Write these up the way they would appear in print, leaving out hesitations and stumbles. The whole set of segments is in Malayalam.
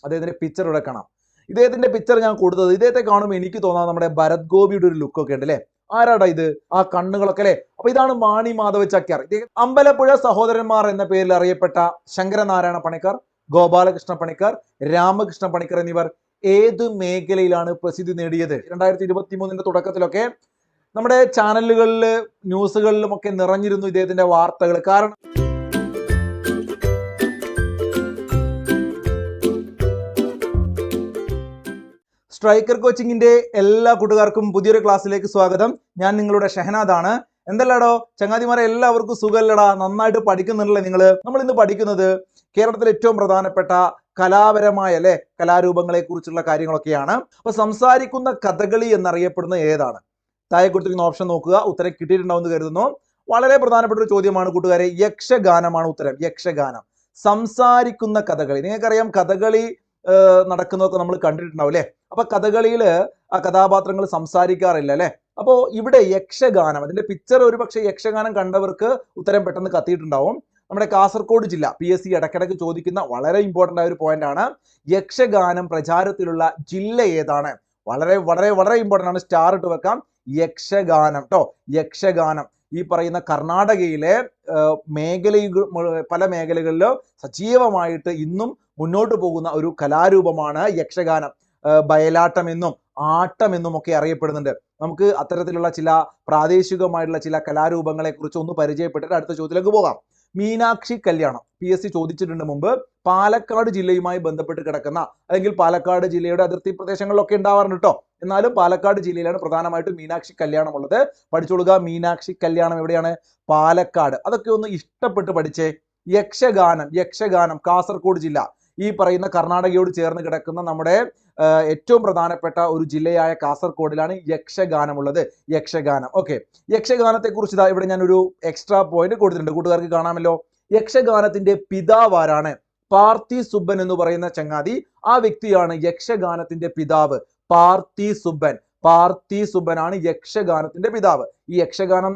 അദ്ദേഹത്തിന്റെ പിക്ചർ ഇവിടെ കാണാം. ഇദ്ദേഹത്തിന്റെ പിക്ചർ ഞാൻ കൊടുത്തത് ഇദ്ദേഹത്തെ കാണുമ്പോൾ എനിക്ക് തോന്നാം നമ്മുടെ ഭരത് ഗോപിയുടെ ഒരു ലുക്കൊക്കെ ഉണ്ട് അല്ലെ. ആരാടാ ഇത്? ആ കണ്ണുകളൊക്കെ അല്ലെ. അപ്പൊ ഇതാണ് മാണി മാധവ ചാക്യാർ. ഇദ്ദേഹം അമ്പലപ്പുഴ സഹോദരന്മാർ എന്ന പേരിൽ അറിയപ്പെട്ട ശങ്കരനാരായണ പണിക്കർ, ഗോപാലകൃഷ്ണ പണിക്കർ, രാമകൃഷ്ണ പണിക്കർ എന്നിവർ ഏത് മേഖലയിലാണ് പ്രസിദ്ധി നേടിയത്? 2023 തുടക്കത്തിലൊക്കെ നമ്മുടെ ചാനലുകളില് ന്യൂസുകളിലും ഒക്കെ നിറഞ്ഞിരുന്നു ഇദ്ദേഹത്തിന്റെ വാർത്തകൾ. കാരണം സ്ട്രൈക്കർ കോച്ചിങ്ങിന്റെ എല്ലാ കൂട്ടുകാർക്കും പുതിയൊരു ക്ലാസ്സിലേക്ക് സ്വാഗതം. ഞാൻ നിങ്ങളുടെ ഷഹനാദാണ്. എന്തല്ലാടോ ചങ്ങാതിമാരെ, എല്ലാവർക്കും സുഖല്ലടാ? നന്നായിട്ട് പഠിക്കുന്നുണ്ടല്ലേ നിങ്ങള്? നമ്മൾ ഇന്ന് പഠിക്കുന്നത് കേരളത്തിലെ ഏറ്റവും പ്രധാനപ്പെട്ട കലാപരമായ കലാരൂപങ്ങളെ കുറിച്ചുള്ള കാര്യങ്ങളൊക്കെയാണ്. അപ്പൊ സംസാരിക്കുന്ന കഥകളി എന്നറിയപ്പെടുന്ന ഏതാണ്? താഴെ കൊടുത്തിരിക്കുന്ന ഓപ്ഷൻ നോക്കുക. ഉത്തരം കിട്ടിയിട്ടുണ്ടാവുമെന്ന് കരുതുന്നു. വളരെ പ്രധാനപ്പെട്ട ഒരു ചോദ്യമാണ് കൂട്ടുകാരെ. യക്ഷഗാനമാണ് ഉത്തരം. യക്ഷഗാനം. സംസാരിക്കുന്ന കഥകളി. നിങ്ങൾക്കറിയാം കഥകളി നടക്കുന്നതൊക്കെ നമ്മൾ കണ്ടിട്ടുണ്ടാവും അല്ലെ. അപ്പൊ കഥകളിയില് ആ കഥാപാത്രങ്ങൾ സംസാരിക്കാറില്ല അല്ലെ. അപ്പോ ഇവിടെ യക്ഷഗാനം, അതിന്റെ പിക്ചർ ഒരു പക്ഷേ യക്ഷഗാനം കണ്ടവർക്ക് ഉത്തരം പെട്ടെന്ന് കത്തിയിട്ടുണ്ടാവും. നമ്മുടെ കാസർഗോഡ് ജില്ല PSC ഇടയ്ക്കിടയ്ക്ക് ചോദിക്കുന്ന വളരെ ഇമ്പോർട്ടന്റ് ആയ ഒരു പോയിന്റ് ആണ്. യക്ഷഗാനം പ്രചാരത്തിലുള്ള ജില്ല ഏതാണ്? വളരെ വളരെ വളരെ ഇമ്പോർട്ടന്റ് ആണ്. സ്റ്റാർ ഇട്ട് വെക്കാം. യക്ഷഗാനം ട്ടോ. യക്ഷഗാനം ഈ പറയുന്ന കർണാടകയിലെ പല മേഖലകളിലും സജീവമായിട്ട് ഇന്നും മുന്നോട്ട് പോകുന്ന ഒരു കലാരൂപമാണ് യക്ഷഗാനം. ബയലാട്ടം എന്നും ആട്ടം എന്നും ഒക്കെ അറിയപ്പെടുന്നുണ്ട്. നമുക്ക് അത്തരത്തിലുള്ള ചില പ്രാദേശികമായിട്ടുള്ള ചില കലാരൂപങ്ങളെ കുറിച്ച് ഒന്ന് പരിചയപ്പെട്ടിട്ട് അടുത്ത ചോദ്യത്തിലേക്ക് പോകാം. മീനാക്ഷി കല്യാണം PSC ചോദിച്ചിട്ടുണ്ട് മുമ്പ്. പാലക്കാട് ജില്ലയുമായി ബന്ധപ്പെട്ട് കിടക്കുന്ന, അല്ലെങ്കിൽ പാലക്കാട് ജില്ലയുടെ അതിർത്തി പ്രദേശങ്ങളിലൊക്കെ ഉണ്ടാവാറുണ്ട് കേട്ടോ. എന്നാലും പാലക്കാട് ജില്ലയിലാണ് പ്രധാനമായിട്ടും മീനാക്ഷി കല്യാണം ഉള്ളത്. പഠിച്ചോളുക. മീനാക്ഷി കല്യാണം എവിടെയാണ്? പാലക്കാട്. അതൊക്കെ ഒന്ന് ഇഷ്ടപ്പെട്ട് പഠിച്ചേ. യക്ഷഗാനം കാസർഗോഡ് ജില്ല. ഈ പറയുന്ന കർണാടകയോട് ചേർന്ന് കിടക്കുന്ന നമ്മുടെ ഏറ്റവും പ്രധാനപ്പെട്ട ഒരു ജില്ലയായ കാസർഗോഡിലാണ് യക്ഷഗാനം ഉള്ളത്. യക്ഷഗാനം. ഓക്കെ. യക്ഷഗാനത്തെ കുറിച്ച് ഇവിടെ ഞാൻ ഒരു എക്സ്ട്രാ പോയിന്റ് കൊടുത്തിട്ടുണ്ട്, കൂട്ടുകാർക്ക് കാണാമല്ലോ. യക്ഷഗാനത്തിന്റെ പിതാവ് ആരാണ്? പാർത്ഥി സുബ്ബൻ എന്ന് പറയുന്ന ചങ്ങാതി, ആ വ്യക്തിയാണ് യക്ഷഗാനത്തിന്റെ പിതാവ്. പാർത്ഥി സുബ്ബനാണ് യക്ഷഗാനത്തിന്റെ പിതാവ്. ഈ യക്ഷഗാനം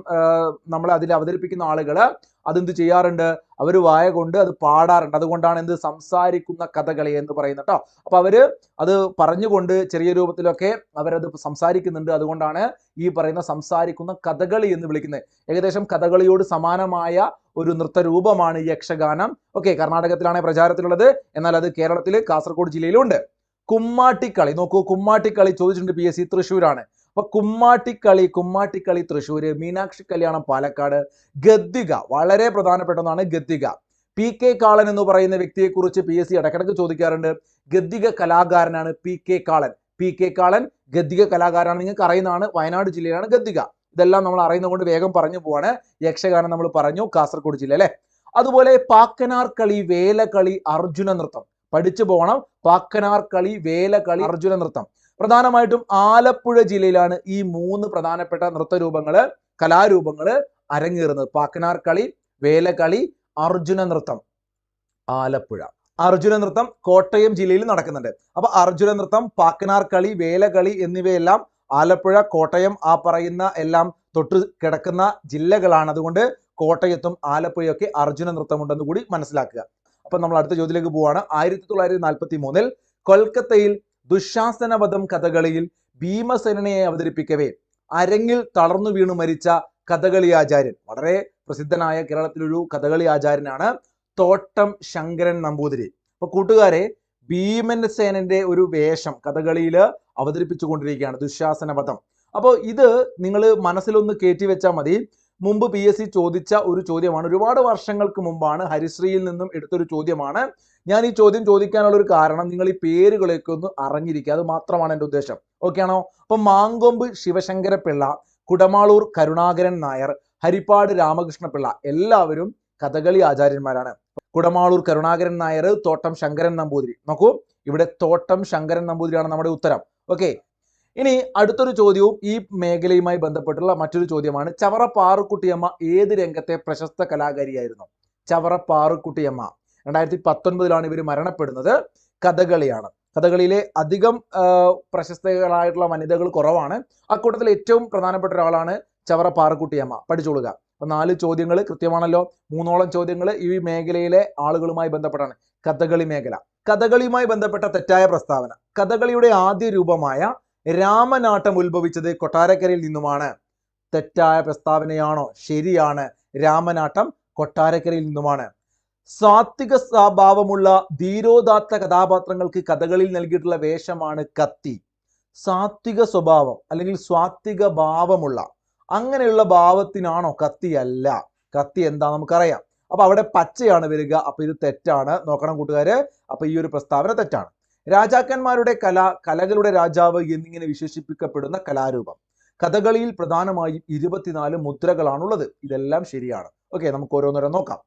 നമ്മളെ അതിൽ അവതരിപ്പിക്കുന്ന ആളുകള് അതെന്ത് ചെയ്യാറുണ്ട്? അവർ വായ കൊണ്ട് അത് പാടാറുണ്ട്. അതുകൊണ്ടാണ് എന്ത് സംസാരിക്കുന്ന കഥകളി എന്ന് പറയുന്നത് കേട്ടോ. അപ്പൊ അവര് അത് പറഞ്ഞുകൊണ്ട് ചെറിയ രൂപത്തിലൊക്കെ അവരത് സംസാരിക്കുന്നുണ്ട്. അതുകൊണ്ടാണ് ഈ പറയുന്ന സംസാരിക്കുന്ന കഥകളി എന്ന് വിളിക്കുന്നത്. ഏകദേശം കഥകളിയോട് സമാനമായ ഒരു നൃത്തരൂപമാണ് യക്ഷഗാനം. ഓക്കെ. കർണാടകത്തിലാണ് പ്രചാരത്തിലുള്ളത്. എന്നാൽ അത് കേരളത്തില് കാസർഗോഡ് ജില്ലയിലുണ്ട്. കുമ്മാട്ടിക്കളി നോക്കൂ. കുമ്മാട്ടിക്കളി ചോദിച്ചിട്ടുണ്ട് PSC. തൃശ്ശൂരാണ്. അപ്പൊ കുമ്മാട്ടിക്കളി തൃശ്ശൂര്. മീനാക്ഷി കല്യാണം പാലക്കാട്. ഗദ്ദിക വളരെ പ്രധാനപ്പെട്ട ഒന്നാണ്. ഗദ്ദിക. PK കാളൻ എന്ന് പറയുന്ന വ്യക്തിയെ കുറിച്ച് PSC ഇടക്കിടക്ക് ചോദിക്കാറുണ്ട്. ഗദ്ദിക കലാകാരനാണ് PK കാളൻ ഗദ്ദിക കലാകാരനാണ്. നിങ്ങൾക്ക് അറിയുന്നതാണ്. വയനാട് ജില്ലയിലാണ് ഗദ്ദിക. ഇതെല്ലാം നമ്മൾ അറിയുന്നത് കൊണ്ട് വേഗം പറഞ്ഞു പോവാണ്. യക്ഷഗാനം നമ്മൾ പറഞ്ഞു, കാസർഗോഡ് ജില്ല അല്ലെ. അതുപോലെ പാക്കനാർ കളി, വേലകളി, അർജുന നൃത്തം പഠിച്ചു പോകണം. പാക്കനാർ കളി, വേലകളി, അർജുന നൃത്തം. പ്രധാനമായിട്ടും ആലപ്പുഴ ജില്ലയിലാണ് ഈ മൂന്ന് പ്രധാനപ്പെട്ട നൃത്തരൂപങ്ങള്, കലാരൂപങ്ങള് അരങ്ങേറുന്നത്. പാക്കനാർ കളി, വേലകളി, അർജുന നൃത്തം. ആലപ്പുഴ. അർജുന നൃത്തം കോട്ടയം ജില്ലയിൽ നടക്കുന്നുണ്ട്. അപ്പൊ അർജുന നൃത്തം, പാക്കനാർ കളി, വേലകളി എന്നിവയെല്ലാം ആലപ്പുഴ, കോട്ടയം ആ പറയുന്ന എല്ലാം തൊട്ട് കിടക്കുന്ന ജില്ലകളാണ്. അതുകൊണ്ട് കോട്ടയത്തും ആലപ്പുഴയൊക്കെ അർജുന നൃത്തം ഉണ്ടെന്ന് കൂടി മനസ്സിലാക്കുക. അപ്പൊ നമ്മൾ അടുത്ത ചോദ്യത്തിലേക്ക് പോവാണ്. 1943 കൊൽക്കത്തയിൽ ദുശാസനവധം കഥകളിയിൽ ഭീമസേനനെ അവതരിപ്പിക്കവേ അരങ്ങിൽ തളർന്നു വീണു മരിച്ച കഥകളി ആചാര്യൻ, വളരെ പ്രസിദ്ധനായ കേരളത്തിലൊരു കഥകളി ആചാര്യനാണ് തോട്ടം ശങ്കരൻ നമ്പൂതിരി. അപ്പൊ കൂട്ടുകാരെ, ഭീമസേനന്റെ ഒരു വേഷം കഥകളിയിൽ അവതരിപ്പിച്ചു കൊണ്ടിരിക്കുകയാണ്, ദുശാസനവധം. അപ്പോൾ ഇത് നിങ്ങൾ മനസ്സിലൊന്ന് കയറ്റി വെച്ചാൽ മതി. മുമ്പ് PSC ചോദിച്ച ഒരു ചോദ്യമാണ്. ഒരുപാട് വർഷങ്ങൾക്ക് മുമ്പാണ്, ഹരിശ്രീയിൽ നിന്നും എടുത്തൊരു ചോദ്യമാണ്. ഞാൻ ഈ ചോദ്യം ചോദിക്കാനുള്ള ഒരു കാരണം നിങ്ങൾ ഈ പേരുകളൊക്കെ ഒന്ന് അറിഞ്ഞിരിക്കുക, അത് മാത്രമാണ് എൻ്റെ ഉദ്ദേശം. ഓക്കെ ആണോ? അപ്പൊ മാങ്കൊമ്പ് ശിവശങ്കരപിള്ള, കുടമാളൂർ കരുണാകരൻ നായർ, ഹരിപ്പാട് രാമകൃഷ്ണപിള്ള എല്ലാവരും കഥകളി ആചാര്യന്മാരാണ്. കുടമാളൂർ കരുണാകരൻ നായർ, തോട്ടം ശങ്കരൻ നമ്പൂതിരി. നോക്കൂ, ഇവിടെ തോട്ടം ശങ്കരൻ നമ്പൂതിരിയാണ് നമ്മുടെ ഉത്തരം. ഓക്കെ. ഇനി അടുത്തൊരു ചോദ്യവും ഈ മേഖലയുമായി ബന്ധപ്പെട്ടുള്ള മറ്റൊരു ചോദ്യമാണ്. ചവറ പാറുക്കുട്ടിയമ്മ ഏത് രംഗത്തെ പ്രശസ്ത കലാകാരിയായിരുന്നു? ചവറ പാറുക്കുട്ടിയമ്മ 2019 ഇവർ മരണപ്പെടുന്നത്. കഥകളിയാണ്. കഥകളിയിലെ അധികം പ്രശസ്തകളായിട്ടുള്ള വനിതകൾ കുറവാണ്. അക്കൂട്ടത്തിൽ ഏറ്റവും പ്രധാനപ്പെട്ട ഒരാളാണ് ചവറ പാറുക്കുട്ടിയമ്മ. പഠിച്ചോളുക. അപ്പൊ 4 ചോദ്യങ്ങൾ കൃത്യമാണല്ലോ. 3ഓളം ചോദ്യങ്ങൾ ഈ മേഖലയിലെ ആളുകളുമായി ബന്ധപ്പെട്ടാണ്. കഥകളി മേഖല. കഥകളിയുമായി ബന്ധപ്പെട്ട തെറ്റായ പ്രസ്താവന. കഥകളിയുടെ ആദ്യ രൂപമായ രാമനാട്ടം ഉത്ഭവിച്ചത് കൊട്ടാരക്കരയിൽ നിന്നുമാണ്. തെറ്റായ പ്രസ്താവനയാണോ? ശരിയാണ്. രാമനാട്ടം കൊട്ടാരക്കരയിൽ നിന്നുമാണ്. സാത്വിക സ്വഭാവമുള്ള ധീരോദാത്ത കഥാപാത്രങ്ങൾക്ക് കഥകളിയിൽ നൽകിയിട്ടുള്ള വേഷമാണ് കത്തി. സാത്വിക സ്വഭാവം അല്ലെങ്കിൽ സ്വാത്വിക ഭാവമുള്ള അങ്ങനെയുള്ള ഭാവത്തിനാണോ? കത്തി അല്ല. കത്തി എന്താ നമുക്കറിയാം. അപ്പൊ അവിടെ പച്ചയാണ് വരിക. അപ്പൊ ഇത് തെറ്റാണ്. നോക്കണം കൂട്ടുകാര്. അപ്പൊ ഈ ഒരു പ്രസ്താവന തെറ്റാണ്. രാജാക്കന്മാരുടെ കലകളുടെ രാജാവ് എന്നിങ്ങനെ വിശേഷിപ്പിക്കപ്പെടുന്ന കലാരൂപം. കഥകളിയിൽ പ്രധാനമായും 24 മുദ്രകളാണുള്ളത്. ഇതെല്ലാം ശരിയാണ്. ഓക്കെ, നമുക്ക് ഓരോന്നോരം നോക്കാം.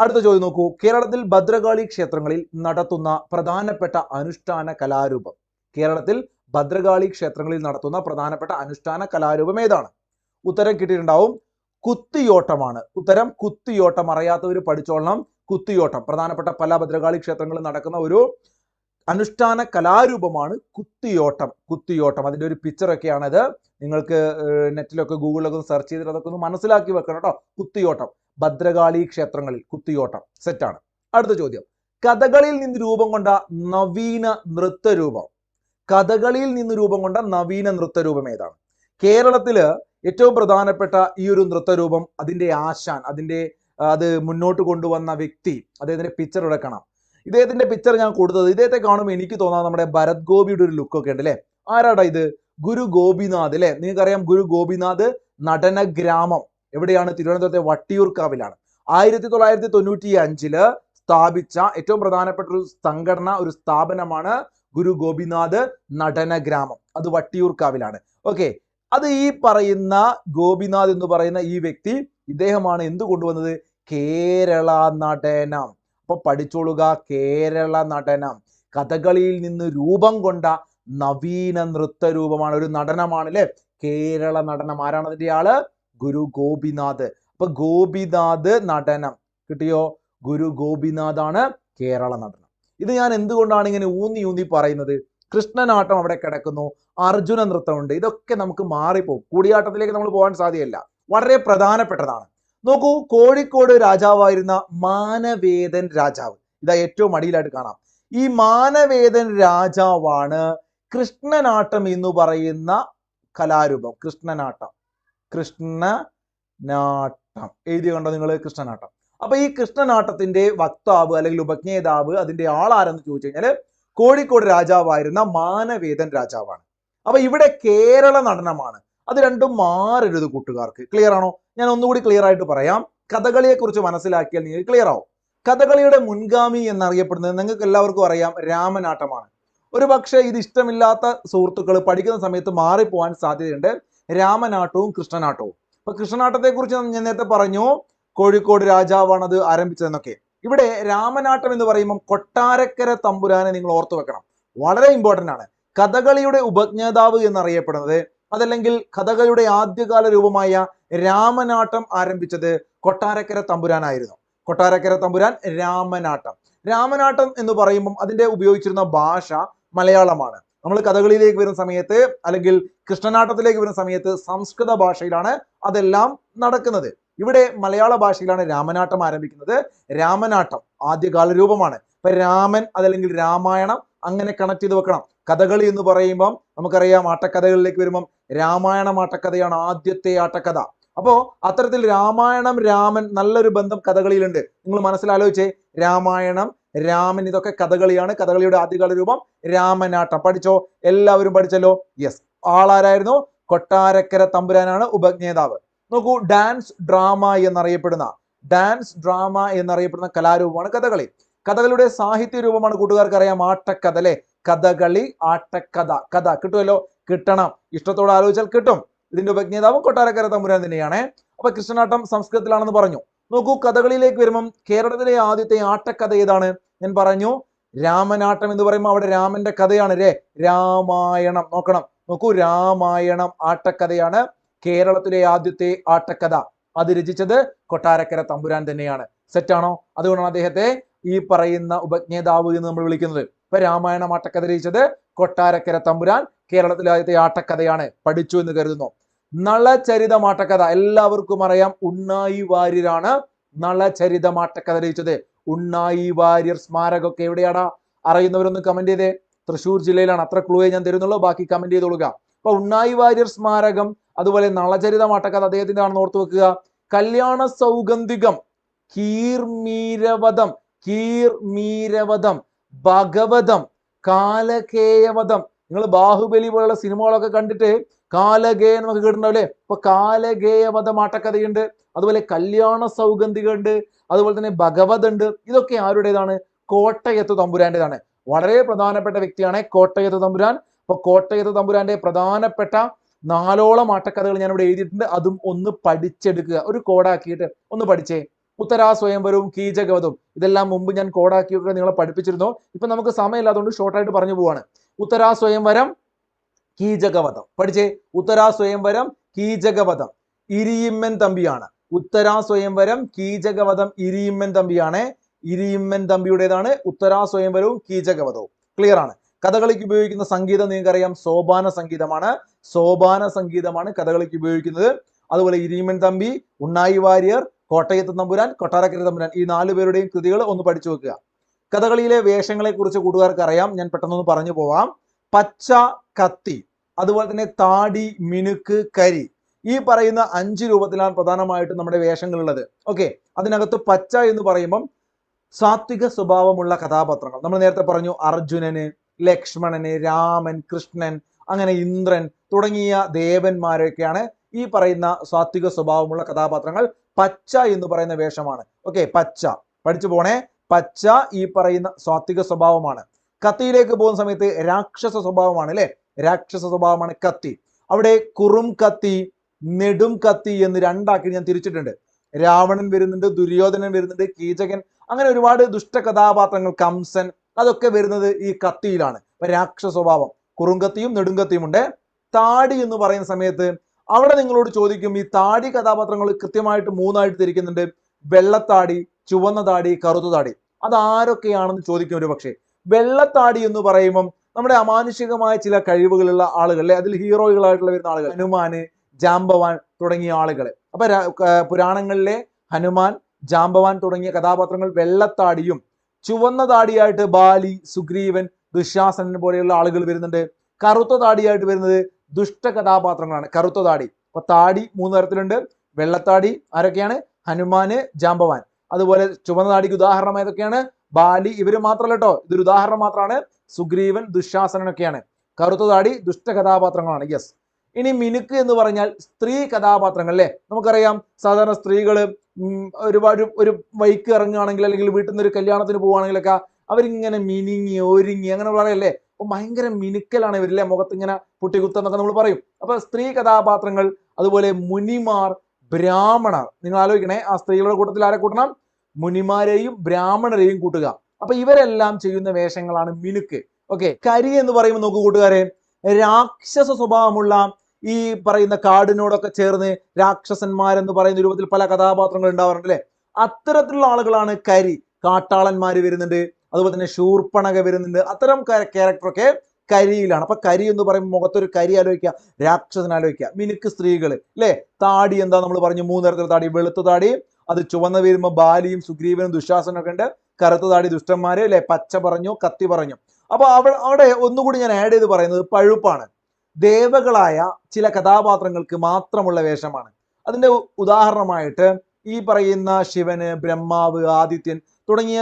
അടുത്ത ചോദ്യം നോക്കൂ. കേരളത്തിൽ ഭദ്രകാളി ക്ഷേത്രങ്ങളിൽ നടത്തുന്ന പ്രധാനപ്പെട്ട അനുഷ്ഠാന കലാരൂപം. കേരളത്തിൽ ഭദ്രകാളി ക്ഷേത്രങ്ങളിൽ നടത്തുന്ന പ്രധാനപ്പെട്ട അനുഷ്ഠാന കലാരൂപം ഏതാണ്? ഉത്തരം കിട്ടിയിട്ടുണ്ടാവും. കുത്തിയോട്ടമാണ്. ഉത്തരം കുത്തിയോട്ടം. അറിയാത്തവർ പഠിച്ചോളണം. കുത്തിയോട്ടം പ്രധാനപ്പെട്ട പല ഭദ്രകാളി ക്ഷേത്രങ്ങളിൽ നടക്കുന്ന ഒരു അനുഷ്ഠാന കലാരൂപമാണ് കുത്തിയോട്ടം. കുത്തിയോട്ടം അതിന്റെ ഒരു പിക്ചറൊക്കെയാണിത്. നിങ്ങൾക്ക് നെറ്റിലൊക്കെ ഗൂഗിളിലൊക്കെ ഒന്ന് സെർച്ച് ചെയ്തിട്ട് അതൊക്കെ ഒന്ന് മനസ്സിലാക്കി വെക്കണം കേട്ടോ. കുത്തിയോട്ടം ഭദ്രകാളി ക്ഷേത്രങ്ങളിൽ കുത്തിയോട്ടം. സെറ്റാണ്. അടുത്ത ചോദ്യം. കഥകളിയിൽ നിന്ന് രൂപം കൊണ്ട നവീന നൃത്തരൂപം. കഥകളിയിൽ നിന്ന് രൂപം കൊണ്ട നവീന നൃത്തരൂപം ഏതാണ്? കേരളത്തില് ഏറ്റവും പ്രധാനപ്പെട്ട ഈ ഒരു നൃത്തരൂപം, അതിന്റെ ആശാൻ, അത് മുന്നോട്ട് കൊണ്ടുവന്ന വ്യക്തി, അദ്ദേഹത്തിന്റെ പിക്ചർ ഇവിടെ കാണാം. ഇദ്ദേഹത്തിന്റെ പിക്ചർ ഞാൻ കൊടുത്തത്, ഇദ്ദേഹത്തെ കാണുമ്പോൾ എനിക്ക് തോന്നാം നമ്മുടെ ഭരത് ഗോപിയുടെ ഒരു ലുക്കൊക്കെ ഉണ്ട് അല്ലെ. ആരാടാ ഇത്? ഗുരു ഗോപിനാഥ് അല്ലെ. നിങ്ങൾക്കറിയാം ഗുരു ഗോപിനാഥ് നടന ഗ്രാമം എവിടെയാണ്? തിരുവനന്തപുരത്തെ വട്ടിയൂർക്കാവിലാണ്. 1995 സ്ഥാപിച്ച ഏറ്റവും പ്രധാനപ്പെട്ട ഒരു സംഘടന, ഒരു സ്ഥാപനമാണ് ഗുരു ഗോപിനാഥ് നടന ഗ്രാമം. അത് വട്ടിയൂർക്കാവിലാണ്. ഓക്കെ, അത് ഈ പറയുന്ന ഗോപിനാഥ് എന്ന് പറയുന്ന ഈ വ്യക്തി, ഇദ്ദേഹമാണ് എന്ത് കൊണ്ടുവന്നത്? കേരള നടനം. അപ്പൊ പഠിച്ചോളുക, കേരള നടനം കഥകളിയിൽ നിന്ന് രൂപം കൊണ്ട നവീന നൃത്ത രൂപമാണ്, ഒരു നടനമാണ് അല്ലെ കേരള നടനം. ആരാണ് അതിന്റെ ആള്? ഗുരു ഗോപിനാഥ്. അപ്പൊ ഗോപിനാഥ് നടനം കിട്ടിയോ? ഗുരു ഗോപിനാഥ് ആണ് കേരള നടനം. ഇത് ഞാൻ എന്തുകൊണ്ടാണ് ഇങ്ങനെ ഊന്നി പറയുന്നത്? കൃഷ്ണനാട്ടം അവിടെ കിടക്കുന്നു, അർജുന നൃത്തമുണ്ട്. ഇതൊക്കെ നമുക്ക് മാറിപ്പോകും. കൂടിയാട്ടത്തിലേക്ക് നമ്മൾ പോകാൻ സാധ്യതയില്ല. വളരെ പ്രധാനപ്പെട്ടതാണ്. നോക്കൂ, കോഴിക്കോട് രാജാവായിരുന്ന മാനവേദൻ രാജാവ്, ഇതാ ഏറ്റവും അടിയിലായിട്ട് കാണാം. ഈ മാനവേദൻ രാജാവാണ് കൃഷ്ണനാട്ടം എന്ന് പറയുന്ന കലാരൂപം. കൃഷ്ണനാട്ടം എഴുതി കണ്ടോ നിങ്ങൾ? കൃഷ്ണനാട്ടം. അപ്പൊ ഈ കൃഷ്ണനാട്ടത്തിന്റെ വക്താവ് അല്ലെങ്കിൽ ഉപജ്ഞേതാവ്, അതിന്റെ ആളാരെന്ന് ചോദിച്ചു കഴിഞ്ഞാൽ കോഴിക്കോട് രാജാവായിരുന്ന മാനവേദൻ രാജാവാണ്. അപ്പൊ ഇവിടെ കേരള നടനമാണ്. അത് രണ്ടും മാറരുത് കൂട്ടുകാർക്ക്. ക്ലിയർ ആണോ? ഞാൻ ഒന്നുകൂടി ക്ലിയർ ആയിട്ട് പറയാം. കഥകളിയെ കുറിച്ച് മനസ്സിലാക്കിയാൽ നിങ്ങൾക്ക് ക്ലിയർ ആവും. കഥകളിയുടെ മുൻഗാമി എന്നറിയപ്പെടുന്നത് നിങ്ങൾക്ക് എല്ലാവർക്കും അറിയാം, രാമനാട്ടമാണ്. ഒരു പക്ഷേ ഇത് ഇഷ്ടമില്ലാത്ത സുഹൃത്തുക്കൾ പഠിക്കുന്ന സമയത്ത് മാറിപ്പോവാൻ സാധ്യതയുണ്ട്. രാമനാട്ടവും കൃഷ്ണനാട്ടവും. അപ്പൊ കൃഷ്ണനാട്ടത്തെ കുറിച്ച് ഞാൻ നേരത്തെ പറഞ്ഞു, കോഴിക്കോട് രാജാവാണ് അത് ആരംഭിച്ചതെന്നൊക്കെ. ഇവിടെ രാമനാട്ടം എന്ന് പറയുമ്പോൾ കൊട്ടാരക്കര തമ്പുരാനെ നിങ്ങൾ ഓർത്തു വെക്കണം. വളരെ ഇമ്പോർട്ടന്റ് ആണ്. കഥകളിയുടെ ഉപജ്ഞാതാവ് എന്നറിയപ്പെടുന്നത്, അതല്ലെങ്കിൽ കഥകളിയുടെ ആദ്യകാല രൂപമായ രാമനാട്ടം ആരംഭിച്ചത് കൊട്ടാരക്കര തമ്പുരാനായിരുന്നു. കൊട്ടാരക്കര തമ്പുരാൻ രാമനാട്ടം. രാമനാട്ടം എന്ന് പറയുമ്പം അതിന്റെ ഉപയോഗിച്ചിരുന്ന ഭാഷ മലയാളമാണ്. നമ്മൾ കഥകളിയിലേക്ക് വരുന്ന സമയത്ത് അല്ലെങ്കിൽ കൃഷ്ണനാട്ടത്തിലേക്ക് വരുന്ന സമയത്ത് സംസ്കൃത ഭാഷയിലാണ് അതെല്ലാം നടക്കുന്നത്. ഇവിടെ മലയാള ഭാഷയിലാണ് രാമനാട്ടം ആരംഭിക്കുന്നത്. രാമനാട്ടം ആദ്യകാല രൂപമാണ്. ഇപ്പൊ രാമൻ അതല്ലെങ്കിൽ രാമായണം അങ്ങനെ കണക്ട് ചെയ്ത് വെക്കണം. കഥകളി എന്ന് പറയുമ്പം നമുക്കറിയാം, ആട്ടക്കഥകളിലേക്ക് വരുമ്പം രാമായണം ആട്ടക്കഥയാണ് ആദ്യത്തെ ആട്ടക്കഥ. അപ്പോ അത്തരത്തിൽ രാമായണം രാമൻ നല്ലൊരു ബന്ധം കഥകളിയിലുണ്ട്. നിങ്ങൾ മനസ്സിലാലോചിച്ചേ, രാമായണം രാമൻ ഇതൊക്കെ കഥകളിയാണ്. കഥകളിയുടെ ആദ്യകാല രൂപം രാമനാട്ടം. പഠിച്ചോ? എല്ലാവരും പഠിച്ചല്ലോ? യെസ്. ആളാരായിരുന്നു? കൊട്ടാരക്കര തമ്പുരാനാണ് ഉപജ്ഞേതാവ്. നോക്കൂ, ഡാൻസ് ഡ്രാമ എന്നറിയപ്പെടുന്ന കലാരൂപമാണ് കഥകളി. കഥകളിയുടെ സാഹിത്യ രൂപമാണ് കൂട്ടുകാർക്ക് അറിയാം, ആട്ടക്കഥ അല്ലെ. കഥകളി, ആട്ടക്കഥ. കഥ കിട്ടുമല്ലോ? കിട്ടണം. ഇഷ്ടത്തോടെ ആലോചിച്ചാൽ കിട്ടും. ഇതിന്റെ ഉപജ്ഞേതാവും കൊട്ടാരക്കര തമ്പുരാൻ തന്നെയാണ്. അപ്പൊ കൃഷ്ണനാട്ടം സംസ്കൃതത്തിലാണെന്ന് പറഞ്ഞു. നോക്കൂ, കഥകളിയിലേക്ക് വരുമ്പം കേരളത്തിലെ ആദ്യത്തെ ആട്ടക്കഥ ഏതാണ്? ഞാൻ പറഞ്ഞു രാമനാട്ടം എന്ന് പറയുമ്പോൾ അവിടെ രാമന്റെ കഥയാണ് അല്ലേ. രാമായണം നോക്കണം. നോക്കൂ, രാമായണം ആട്ടക്കഥയാണ്. കേരളത്തിലെ ആദ്യത്തെ ആട്ടക്കഥ അത് രചിച്ചത് കൊട്ടാരക്കര തമ്പുരാൻ തന്നെയാണ്. സെറ്റാണോ? അതുകൊണ്ടാണ് അദ്ദേഹത്തെ ഈ പറയുന്ന ഉപജ്ഞേതാവ് എന്ന് നമ്മൾ വിളിക്കുന്നത്. ഇപ്പൊ രാമായണം ആട്ടക്കഥ രചിച്ചത് കൊട്ടാരക്കര തമ്പുരാൻ. കേരളത്തിലെ ആദ്യത്തെ ആട്ടക്കഥയാണ്. പഠിച്ചു എന്ന് കരുതുന്നു. നളചരിതം ആട്ടക്കഥ എല്ലാവർക്കും അറിയാം, ഉണ്ണായി വാര്യരാണ് നളചരിതം ആട്ടക്കഥ രചിച്ചത്. ഉണ്ണായി വാര്യർ സ്മാരകമൊക്കെ എവിടെയാടാ? അറിയുന്നവരൊന്ന് കമന്റ് ചെയ്തേ. തൃശ്ശൂർ ജില്ലയിലാണ്. അത്ര ക്ലൂയെ ഞാൻ തരുന്നുള്ളൂ, ബാക്കി കമന്റ് ചെയ്തോളുക. അപ്പൊ ഉണ്ണായി വാര്യർ സ്മാരകം, അതുപോലെ നളചരിതം ആട്ടക്കഥ അദ്ദേഹത്തിന്റെ ആണെന്ന് ഓർത്തു വെക്കുക. കല്യാണ സൗഗന്ധികം, കീർമീരവധം, ഭഗവതം, കാലകേയവധം. നിങ്ങൾ ബാഹുബലി പോലുള്ള സിനിമകളൊക്കെ കണ്ടിട്ട് കാലകേയം എന്നൊക്കെ കേട്ടിട്ടുണ്ടാവില്ലേ? അപ്പൊ കാലകേയവധം ആട്ടക്കഥയുണ്ട്, അതുപോലെ കല്യാണ സൗഗന്ധികം ഉണ്ട്, അതുപോലെ തന്നെ ഭഗവത് ഉണ്ട്. ഇതൊക്കെ ആരുടേതാണ്? കോട്ടയത്ത് തമ്പുരാന്റേതാണ്. വളരെ പ്രധാനപ്പെട്ട വ്യക്തിയാണ് കോട്ടയത്ത് തമ്പുരാൻ. അപ്പൊ കോട്ടയത്ത് തമ്പുരാന്റെ പ്രധാനപ്പെട്ട 4ഓളം ആട്ടക്കഥകൾ ഞാൻ ഇവിടെ എഴുതിയിട്ടുണ്ട്. അതും ഒന്ന് പഠിച്ചെടുക്കുക, ഒരു കോഡാക്കിയിട്ട് ഒന്ന് പഠിച്ചേ. ഉത്തരാ സ്വയംവരവും കീചകവധവും ഇതെല്ലാം മുമ്പ് ഞാൻ കോഡാക്കിയൊക്കെ നിങ്ങളെ പഠിപ്പിച്ചിരുന്നു. ഇപ്പൊ നമുക്ക് സമയമില്ലാത്തതുകൊണ്ട് ഷോർട്ടായിട്ട് പറഞ്ഞു പോവാണ്. ഉത്തരാ സ്വയംവരം, കീചകവധം പഠിച്ചേ. ഉത്തരാ സ്വയംവരം, കീചകവധം ഇരിയിമ്മൻ തമ്പിയാണ്. ഉത്തരാ സ്വയംവരം, കീചകവധം ഇരിയിമ്മൻ തമ്പിയാണ്. ഇരിയിമ്മൻ തമ്പിയുടേതാണ് ഉത്തരാ സ്വയംവരവും കീചകവധവും. ക്ലിയർ ആണ്. കഥകളിക്ക് ഉപയോഗിക്കുന്ന സംഗീതം നിങ്ങൾക്കറിയാം, സോപാന സംഗീതമാണ്. സോപാന സംഗീതമാണ് കഥകളിക്ക് ഉപയോഗിക്കുന്നത്. അതുപോലെ ഇരിയിമ്മൻ തമ്പി, ഉണ്ണായി വാര്യർ, കോട്ടയത്ത് തമ്പുരാൻ, കൊട്ടാരക്കര തമ്പുരാൻ, ഈ 4 പേരുടെയും കൃതികൾ ഒന്ന് പഠിച്ചു വെക്കുക. കഥകളിയിലെ വേഷങ്ങളെ കുറിച്ച് കൂട്ടുകാർക്ക് അറിയാം, ഞാൻ പെട്ടെന്നൊന്ന് പറഞ്ഞു പോവാം. പച്ച, കത്തി, അതുപോലെ തന്നെ താടി, മിനുക്ക്, കരി, ഈ പറയുന്ന 5 രൂപത്തിലാണ് പ്രധാനമായിട്ടും നമ്മുടെ വേഷങ്ങളുള്ളത്. ഓക്കെ, അതിനകത്ത് പച്ച എന്ന് പറയുമ്പം സാത്വിക സ്വഭാവമുള്ള കഥാപാത്രങ്ങൾ. നമ്മൾ നേരത്തെ പറഞ്ഞു അർജുനന്, ലക്ഷ്മണന്, രാമൻ, കൃഷ്ണൻ, അങ്ങനെ ഇന്ദ്രൻ തുടങ്ങിയ ദേവന്മാരൊക്കെയാണ് ഈ പറയുന്ന സാത്വിക സ്വഭാവമുള്ള കഥാപാത്രങ്ങൾ. പച്ച എന്ന് പറയുന്ന വേഷമാണ്. ഓക്കെ, പച്ച പഠിച്ചു പോണേ. പച്ച ഈ പറയുന്ന സാത്വിക സ്വഭാവമാണ്. കത്തിയിലേക്ക് പോകുന്ന സമയത്ത് രാക്ഷസ സ്വഭാവമാണ് അല്ലെ? രാക്ഷസ സ്വഭാവമാണ് കത്തി. അവിടെ കുറും കത്തി, നെടും കത്തി എന്ന് 2 ആക്കി ഞാൻ തിരിച്ചിട്ടുണ്ട്. രാവണൻ വരുന്നുണ്ട്, ദുര്യോധനൻ വരുന്നുണ്ട്, കീചകൻ, അങ്ങനെ ഒരുപാട് ദുഷ്ട കഥാപാത്രങ്ങൾ, കംസൻ, അതൊക്കെ വരുന്നത് ഈ കത്തിയിലാണ്. അപ്പൊ രാക്ഷസ സ്വഭാവം, കുറുങ്കത്തിയും നെടുങ്കത്തിയും ഉണ്ട്. താടി എന്ന് പറയുന്ന സമയത്ത് അവിടെ നിങ്ങളോട് ചോദിക്കും, ഈ താടി കഥാപാത്രങ്ങൾ കൃത്യമായിട്ട് 3 ആയിട്ട് തിരിക്കുന്നുണ്ട്. വെള്ളത്താടി, ചുവന്ന താടി, കറുത്ത താടി. അതാരൊക്കെയാണെന്ന് ചോദിക്കും ഒരു പക്ഷേ. വെള്ളത്താടി എന്ന് പറയുമ്പം നമ്മുടെ അമാനുഷികമായ ചില കഴിവുകളുള്ള ആളുകൾ അല്ലെ, അതിൽ ഹീറോകളായിട്ടുള്ള വരുന്ന ആളുകൾ, ഹനുമാന്, ജാംബവാൻ തുടങ്ങിയ ആളുകൾ. അപ്പൊ പുരാണങ്ങളിലെ ഹനുമാൻ, ജാംബവാൻ തുടങ്ങിയ കഥാപാത്രങ്ങൾ വെള്ളത്താടിയും, ചുവന്ന താടിയായിട്ട് ബാലി, സുഗ്രീവൻ, ദുശാസനൻ പോലെയുള്ള ആളുകൾ വരുന്നുണ്ട്. കറുത്ത താടിയായിട്ട് വരുന്നത് ദുഷ്ട കഥാപാത്രങ്ങളാണ്, കറുത്ത താടി. അപ്പൊ താടി 3 തരത്തിലുണ്ട്. വെള്ളത്താടി ആരൊക്കെയാണ്? ഹനുമാന്, ജാംബവാൻ. അതുപോലെ ചുവന്ന താടിക്ക് ഉദാഹരണം ഏതൊക്കെയാണ്? ബാലി, ഇവര് മാത്രമല്ല കേട്ടോ, ഇതൊരു ഉദാഹരണം മാത്രമാണ്. സുഗ്രീവൻ, ദുശാസനനൊക്കെയാണ്. കറുത്ത താടി ദുഷ്ട കഥാപാത്രങ്ങളാണ്. യെസ്. ഇനി മിനുക്ക് എന്ന് പറഞ്ഞാൽ സ്ത്രീ കഥാപാത്രങ്ങൾ അല്ലെ? നമുക്കറിയാം, സാധാരണ സ്ത്രീകള് ഒരുപാട് ഒരു വൈക്ക് ഇറങ്ങുകയാണെങ്കിൽ, അല്ലെങ്കിൽ വീട്ടിൽ നിന്ന് ഒരു കല്യാണത്തിന് പോവുകയാണെങ്കിലൊക്കെ അവരിങ്ങനെ മിനിങ്ങി ഒരുങ്ങി അങ്ങനെ പറയല്ലേ? അപ്പൊ ഭയങ്കര മിനുക്കലാണ് ഇവരില്ലേ, മുഖത്ത് ഇങ്ങനെ പുട്ടികുത്തെന്നൊക്കെ നമ്മൾ പറയും. അപ്പൊ സ്ത്രീ കഥാപാത്രങ്ങൾ, അതുപോലെ മുനിമാർ, ബ്രാഹ്മണർ. നിങ്ങൾ ആലോചിക്കണേ, ആ സ്ത്രീകളുടെ കൂട്ടത്തിൽ ആരെ കൂട്ടണം? മുനിമാരെയും ബ്രാഹ്മണരെയും കൂട്ടുക. അപ്പൊ ഇവരെല്ലാം ചെയ്യുന്ന വേഷങ്ങളാണ് മിനുക്ക്. ഓക്കെ, കരി എന്ന് പറയുമ്പോൾ നോക്കൂ കൂട്ടുകാരെ, രാക്ഷസ സ്വഭാവമുള്ള ഈ പറയുന്ന കാടിനോടൊക്കെ ചേർന്ന് രാക്ഷസന്മാരെന്ന് പറയുന്ന രൂപത്തിൽ പല കഥാപാത്രങ്ങൾ ഉണ്ടാവാറുണ്ട് അല്ലെ? അത്തരത്തിലുള്ള ആളുകളാണ് കരി. കാട്ടാളന്മാര് വരുന്നുണ്ട്, അതുപോലെ തന്നെ ശൂർപ്പണക വരുന്നുണ്ട്. അത്തരം ക്യാരക്ടറൊക്കെ കരിയിലാണ്. അപ്പൊ കരി എന്ന് പറയുമ്പോൾ മുഖത്തൊരു കരി ആലോചിക്കുക, രാക്ഷസൻ ആലോചിക്കുക. മിനുക്ക് സ്ത്രീകൾ അല്ലെ? താടി എന്താ നമ്മൾ പറഞ്ഞു? 3 തരത്തിലുള്ള താടി. വെളുത്ത താടി, അത് ചുവന്ന വരുമ്പോൾ ബാലിയും സുഗ്രീവനും ദുശാസനും ഒക്കെ ഉണ്ട്. കറുത്ത താടി ദുഷ്ടന്മാര് അല്ലെ? പച്ച പറഞ്ഞു, കത്തി പറഞ്ഞു. അപ്പൊ അവിടെ ഒന്നുകൂടി ഞാൻ ആഡ് ചെയ്ത് പറയുന്നത് പഴുപ്പാണ്. ദേവകളായ ചില കഥാപാത്രങ്ങൾക്ക് മാത്രമുള്ള വേഷമാണ്. അതിന്റെ ഉദാഹരണമായിട്ട് ഈ പറയുന്ന ശിവന്, ബ്രഹ്മാവ്, ആദിത്യൻ തുടങ്ങിയ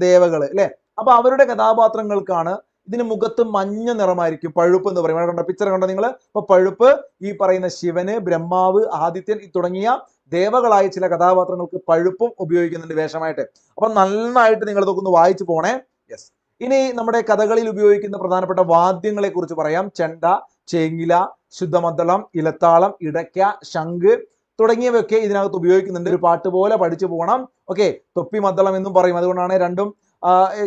ദേവകള് അല്ലെ? അപ്പൊ അവരുടെ കഥാപാത്രങ്ങൾക്കാണ് ഇതിന് മുഖത്ത് മഞ്ഞ നിറമായിരിക്കും, പഴുപ്പ് എന്ന് പറയും. കണ്ട പിക്ചർ കണ്ടോ നിങ്ങൾ? അപ്പൊ പഴുപ്പ് ഈ പറയുന്ന ശിവന്, ബ്രഹ്മാവ്, ആദിത്യൻ തുടങ്ങിയ ദേവകളായ ചില കഥാപാത്രങ്ങൾക്ക് പഴുപ്പും ഉപയോഗിക്കുന്നുണ്ട് വേഷമായിട്ട്. അപ്പൊ നന്നായിട്ട് നിങ്ങൾ ഇതൊക്കെ ഒന്ന് വായിച്ചു പോണേ. യെസ്. ഇനി നമ്മുടെ കഥകളിൽ ഉപയോഗിക്കുന്ന പ്രധാനപ്പെട്ട വാദ്യങ്ങളെ കുറിച്ച് പറയാം. ചെണ്ട, ചേങ്ങില, ശുദ്ധമദ്ദളം, ഇലത്താളം, ഇടയ്ക്ക, ശംഖ് തുടങ്ങിയവയൊക്കെ ഇതിനകത്ത് ഉപയോഗിക്കുന്നുണ്ട്. ഒരു പാട്ട് പോലെ പഠിച്ചു പോകണം. ഓക്കെ, തൊപ്പി മദ്ദളം എന്നും പറയും. അതുകൊണ്ടാണ് രണ്ടും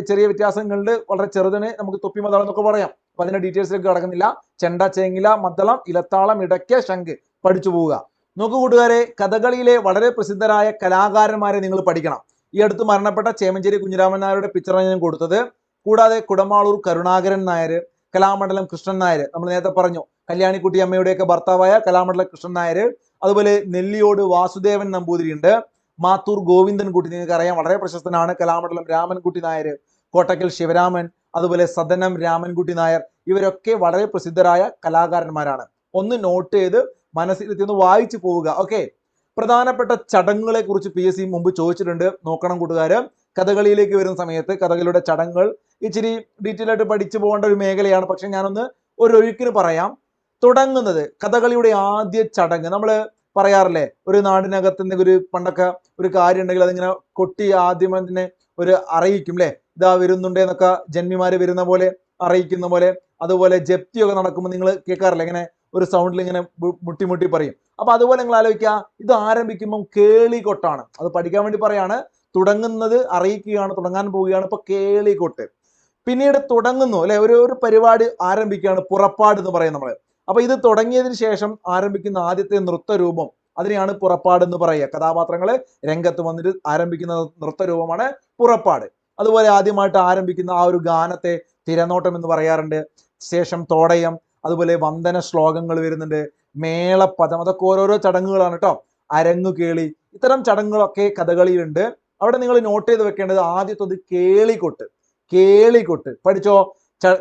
ചെറിയ വ്യത്യാസങ്ങളുണ്ട്. വളരെ ചെറുതിന് നമുക്ക് തൊപ്പി മദ്ദളം എന്നൊക്കെ പറയാം. അപ്പൊ അതിന്റെ ഡീറ്റെയിൽസിലേക്ക് കടക്കുന്നില്ല. ചെണ്ട, ചേങ്ങില, മദ്ദളം, ഇലത്താളം, ഇടയ്ക്ക, ശംഖ് പഠിച്ചു പോവുക. നോക്കൂ കൂട്ടുകാരെ, കഥകളിയിലെ വളരെ പ്രസിദ്ധരായ കലാകാരന്മാരെ നിങ്ങൾ പഠിക്കണം. ഈ അടുത്ത് മരണപ്പെട്ട ചേമഞ്ചേരി കുഞ്ഞിരാമൻ നായരുടെ പിക്ചറാണ് ഞാൻ കൊടുത്തത്. കൂടാതെ കുടമാളൂർ കരുണാകരൻ നായർ, കലാമണ്ഡലം കൃഷ്ണൻ നായർ, നമ്മൾ നേരത്തെ പറഞ്ഞു കല്യാണിക്കുട്ടി അമ്മയുടെയൊക്കെ ഭർത്താവായ കലാമണ്ഡലം കൃഷ്ണൻ നായർ, അതുപോലെ നെല്ലിയോട് വാസുദേവൻ നമ്പൂതിരി ഉണ്ട്, മാത്തൂർ ഗോവിന്ദൻകുട്ടി, നിങ്ങൾക്ക് അറിയാം, വളരെ പ്രശസ്തനാണ്. കലാമണ്ഡലം രാമൻകുട്ടി നായർ, കോട്ടക്കൽ ശിവരാമൻ, അതുപോലെ സദനം രാമൻകുട്ടി നായർ, ഇവരൊക്കെ വളരെ പ്രസിദ്ധരായ കലാകാരന്മാരാണ്. ഒന്ന് നോട്ട് ചെയ്ത് മനസ്സിലെത്തി ഒന്ന് വായിച്ചു പോവുക. ഓക്കെ, പ്രധാനപ്പെട്ട ചടങ്ങുകളെ കുറിച്ച് PSC മുമ്പ് ചോദിച്ചിട്ടുണ്ട്, നോക്കണം കൂട്ടുകാര്. കഥകളിയിലേക്ക് വരുന്ന സമയത്ത് കഥകളിയുടെ ചടങ്ങുകൾ ഇച്ചിരി ഡീറ്റെയിൽ ആയിട്ട് പഠിച്ചു പോകേണ്ട ഒരു മേഖലയാണ്. പക്ഷെ ഞാനൊന്ന് ഒരു ഒഴുക്കിന് പറയാം. തുടങ്ങുന്നത് കഥകളിയുടെ ആദ്യ ചടങ്ങ് നമ്മൾ പറയാറില്ലേ, ഒരു നാടിനകത്ത് ഒരു പണ്ടൊക്കെ ഒരു കാര്യം ഉണ്ടെങ്കിൽ അതിങ്ങനെ കൊട്ടി ആദ്യം തന്നെ ഒരു അറിയിക്കും അല്ലെ, ഇതാ വരുന്നുണ്ട് എന്നൊക്കെ ജന്മിമാര് വരുന്ന പോലെ അറിയിക്കുന്ന പോലെ. അതുപോലെ ജപ്തിയൊക്കെ നടക്കുമ്പോൾ നിങ്ങൾ കേൾക്കാറില്ല, ഇങ്ങനെ ഒരു സൗണ്ടിൽ ഇങ്ങനെ മുട്ടി പറയും. അപ്പൊ അതുപോലെ നിങ്ങൾ ആലോചിക്കുക, ഇത് ആരംഭിക്കുമ്പോൾ കേളികൊട്ടാണ്. അത് പഠിക്കാൻ വേണ്ടി പറയാണ്. തുടങ്ങുന്നത് അറിയിക്കുകയാണ്, തുടങ്ങാൻ പോവുകയാണ്. ഇപ്പൊ കേളികൊട്ട്. പിന്നീട് തുടങ്ങുന്നു അല്ലെ, ഒരു പരിപാടി ആരംഭിക്കുകയാണ്, പുറപ്പാട് എന്ന് പറയും നമ്മള്. അപ്പൊ ഇത് തുടങ്ങിയതിന് ശേഷം ആരംഭിക്കുന്ന ആദ്യത്തെ നൃത്തരൂപം, അതിനെയാണ് പുറപ്പാട് എന്ന് പറയുക. കഥാപാത്രങ്ങള് രംഗത്ത് വന്നിട്ട് ആരംഭിക്കുന്ന നൃത്തരൂപമാണ് പുറപ്പാട്. അതുപോലെ ആദ്യമായിട്ട് ആരംഭിക്കുന്ന ആ ഒരു ഗാനത്തെ തിരനോട്ടം എന്ന് പറയാറുണ്ട്. ശേഷം തോടയം, അതുപോലെ വന്ദന ശ്ലോകങ്ങൾ വരുന്നുണ്ട്, മേളപ്പദം, അതൊക്കെ ഓരോരോ ചടങ്ങുകളാണ് കേട്ടോ. അരങ്ങുകേളി, ഇത്തരം ചടങ്ങുകളൊക്കെ കഥകളിയിലുണ്ട്. അവിടെ നിങ്ങൾ നോട്ട് ചെയ്ത് വെക്കേണ്ടത് ആദ്യത്തത് കേളികൊട്ട്. കേളികൊട്ട് പഠിച്ചോ.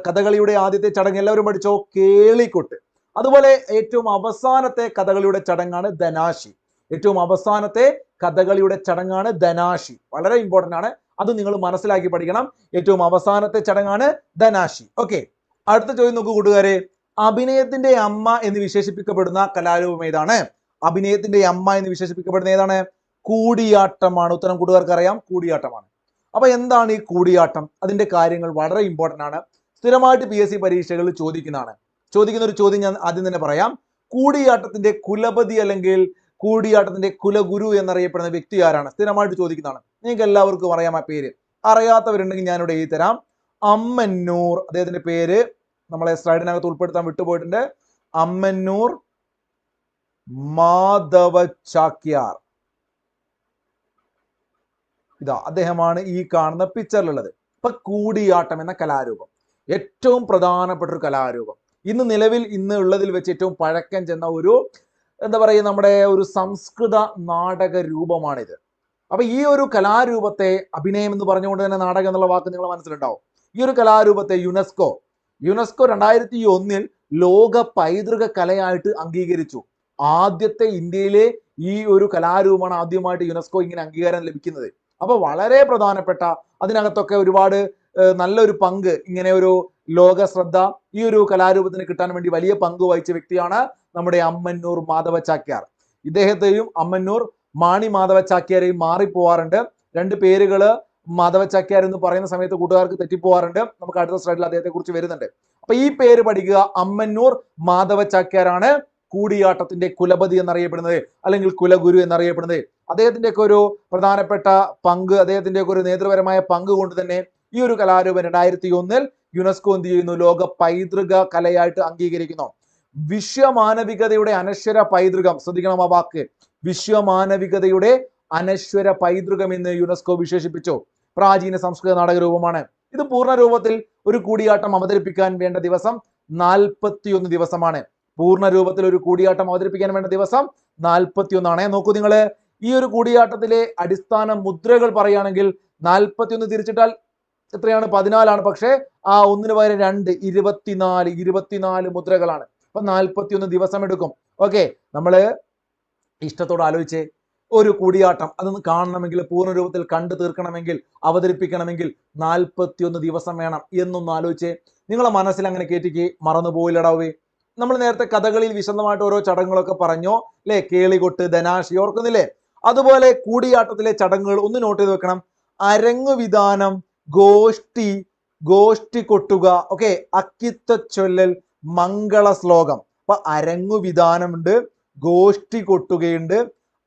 കഥകളിയുടെ ആദ്യത്തെ ചടങ്ങ് എല്ലാവരും പഠിച്ചോ, കേളികൊട്ട്. അതുപോലെ ഏറ്റവും അവസാനത്തെ കഥകളിയുടെ ചടങ്ങാണ് ധനാശി. ഏറ്റവും അവസാനത്തെ കഥകളിയുടെ ചടങ്ങാണ് ധനാശി. വളരെ ഇമ്പോർട്ടന്റ് ആണ്, അത് നിങ്ങൾ മനസ്സിലാക്കി പഠിക്കണം. ഏറ്റവും അവസാനത്തെ ചടങ്ങാണ് ധനാശി. ഓക്കെ, അടുത്ത ചോദ്യം നോക്കൂ കൂട്ടുകാരെ. അഭിനയത്തിന്റെ അമ്മ എന്ന് വിശേഷിപ്പിക്കപ്പെടുന്ന കലാരൂപം ഏതാണ്? അഭിനയത്തിന്റെ അമ്മ എന്ന് വിശേഷിപ്പിക്കപ്പെടുന്ന ഏതാണ്? കൂടിയാട്ടമാണ്. ഉത്തരം കൂട്ടുകാർക്ക് അറിയാം, കൂടിയാട്ടമാണ്. അപ്പൊ എന്താണ് ഈ കൂടിയാട്ടം? അതിന്റെ കാര്യങ്ങൾ വളരെ ഇമ്പോർട്ടന്റ് ആണ്. സ്ഥിരമായിട്ട് PSC പരീക്ഷകളിൽ ചോദിക്കുന്ന ഒരു ചോദ്യം ഞാൻ ആദ്യം തന്നെ പറയാം. കൂടിയാട്ടത്തിന്റെ കുലപതി അല്ലെങ്കിൽ കൂടിയാട്ടത്തിന്റെ കുലഗുരു എന്നറിയപ്പെടുന്ന വ്യക്തി ആരാണ്? സ്ഥിരമായിട്ട് ചോദിക്കുന്നതാണ്. നിങ്ങൾക്ക് എല്ലാവർക്കും അറിയാം ആ പേര്. അറിയാത്തവരുണ്ടെങ്കിൽ ഞാനിവിടെ എഴുതി തരാം. അമ്മന്നൂർ, അദ്ദേഹത്തിന്റെ പേര് നമ്മളെ സ്ലൈഡിനകത്ത് ഉൾപ്പെടുത്താൻ വിട്ടുപോയിട്ടുണ്ട്. അമ്മന്നൂർ മാധവ ചാക്യാർ. ഇതാ അദ്ദേഹമാണ് ഈ കാണുന്ന പിക്ചറിലുള്ളത്. ഇപ്പൊ കൂടിയാട്ടം എന്ന കലാരൂപം ഏറ്റവും പ്രധാനപ്പെട്ട ഒരു കലാരൂപം. നിലവിൽ ഉള്ളതിൽ വെച്ച് ഏറ്റവും പഴക്കം ചെന്ന ഒരു എന്താ പറയുക, നമ്മുടെ ഒരു സംസ്കൃത നാടക രൂപമാണിത്. അപ്പൊ ഈ ഒരു കലാരൂപത്തെ, അഭിനയം എന്ന് പറഞ്ഞുകൊണ്ട് തന്നെ നാടകം എന്നുള്ള വാക്ക് നിങ്ങൾ മനസ്സിലുണ്ടാവും. ഈ ഒരു കലാരൂപത്തെ യുനെസ്കോ 2001 ലോക പൈതൃക കലയായിട്ട് അംഗീകരിച്ചു. ആദ്യത്തെ ഇന്ത്യയിലെ ഈ ഒരു കലാരൂപമാണ് ആദ്യമായിട്ട് യുനെസ്കോ ഇങ്ങനെ അംഗീകാരം ലഭിക്കുന്നത്. അപ്പൊ വളരെ പ്രധാനപ്പെട്ട, അതിനകത്തൊക്കെ ഒരുപാട് നല്ലൊരു പങ്ക്, ഇങ്ങനെ ഒരു ലോക ശ്രദ്ധ ഈ ഒരു കലാരൂപത്തിന് കിട്ടാൻ വേണ്ടി വലിയ പങ്ക് വഹിച്ച വ്യക്തിയാണ് നമ്മുടെ അമ്മന്നൂർ മാധവ ചാക്യാർ. ഇദ്ദേഹത്തെയും അമ്മന്നൂർ മാണി മാധവ ചാക്യാരെയും മാറിപ്പോവാറുണ്ട്. രണ്ട് പേരുകള് മാധവ ചാക്യാർ എന്ന് പറയുന്ന സമയത്ത് കൂട്ടുകാർക്ക് തെറ്റിപ്പോവാറുണ്ട്. നമുക്ക് അടുത്ത സ്ലൈഡിൽ അദ്ദേഹത്തെ കുറിച്ച് വരുന്നുണ്ട്. അപ്പൊ ഈ പേര് പഠിക്കുക. അമ്മന്നൂർ മാധവ ചാക്യാരാണ് കൂടിയാട്ടത്തിന്റെ കുലപതി എന്നറിയപ്പെടുന്നത്, അല്ലെങ്കിൽ കുലഗുരു എന്നറിയപ്പെടുന്നത്. അദ്ദേഹത്തിന്റെ ഒക്കെ ഒരു പ്രധാനപ്പെട്ട പങ്ക്, അദ്ദേഹത്തിന്റെ ഒക്കെ ഒരു നേതൃപരമായ പങ്ക് കൊണ്ട് തന്നെ ഈ ഒരു കലാരൂപം 2001 യുനെസ്കോ എന്ത് ചെയ്യുന്നു? ലോക പൈതൃക കലയായിട്ട് അംഗീകരിക്കുന്നു. വിശ്വമാനവികതയുടെ അനശ്വര പൈതൃകം, ശ്രദ്ധിക്കണം ആ വാക്ക്, വിശ്വമാനവികതയുടെ അനശ്വര പൈതൃകം എന്ന് യുനെസ്കോ വിശേഷിപ്പിച്ചു. പ്രാചീന സംസ്കൃത നാടക രൂപമാണ് ഇത്. പൂർണ്ണ രൂപത്തിൽ ഒരു കൂടിയാട്ടം അവതരിപ്പിക്കാൻ വേണ്ട ദിവസം 41 ദിവസമാണ്. പൂർണ്ണ രൂപത്തിൽ ഒരു കൂടിയാട്ടം അവതരിപ്പിക്കാൻ വേണ്ട ദിവസം 41 ആണ്. നോക്കൂ നിങ്ങള്, ഈ ഒരു കൂടിയാട്ടത്തിലെ അടിസ്ഥാന മുദ്രകൾ പറയുകയാണെങ്കിൽ 41 തിരിച്ചിട്ടാൽ എത്രയാണ്? 14 ആണ്. പക്ഷേ ആ ഒന്നിന് പകരം 2, 24 മുദ്രകളാണ്. അപ്പൊ 41 ദിവസം എടുക്കും. ഓക്കെ, നമ്മള് ഇഷ്ടത്തോടെ ആലോചിച്ചേ, ഒരു കൂടിയാട്ടം അതൊന്ന് കാണണമെങ്കിൽ, പൂർണ്ണ രൂപത്തിൽ കണ്ടു തീർക്കണമെങ്കിൽ, അവതരിപ്പിക്കണമെങ്കിൽ 41 ദിവസം വേണം എന്നൊന്ന് ആലോചിച്ചേ. നിങ്ങളെ മനസ്സിൽ അങ്ങനെ കേറ്റിക്ക് മറന്നു പോയില്ലടാവേ. നമ്മൾ നേരത്തെ കഥകളിൽ വിശദമായിട്ട് ഓരോ ചടങ്ങുകളൊക്കെ പറഞ്ഞു അല്ലെ, കേളികൊട്ട്, ധനാശി, ഓർക്കുന്നില്ലേ? അതുപോലെ കൂടിയാട്ടത്തിലെ ചടങ്ങുകൾ ഒന്ന് നോട്ട് ചെയ്ത് വെക്കണം. അരങ്ങുവിധാനം, ഗോഷ്ടി കൊട്ടുക, ഓക്കെ, അക്കിത്ത ചൊല്ലൽ, മംഗള ശ്ലോകം. അപ്പൊ അരങ്ങുവിധാനമുണ്ട്, ഗോഷ്ടി കൊട്ടുകയുണ്ട്,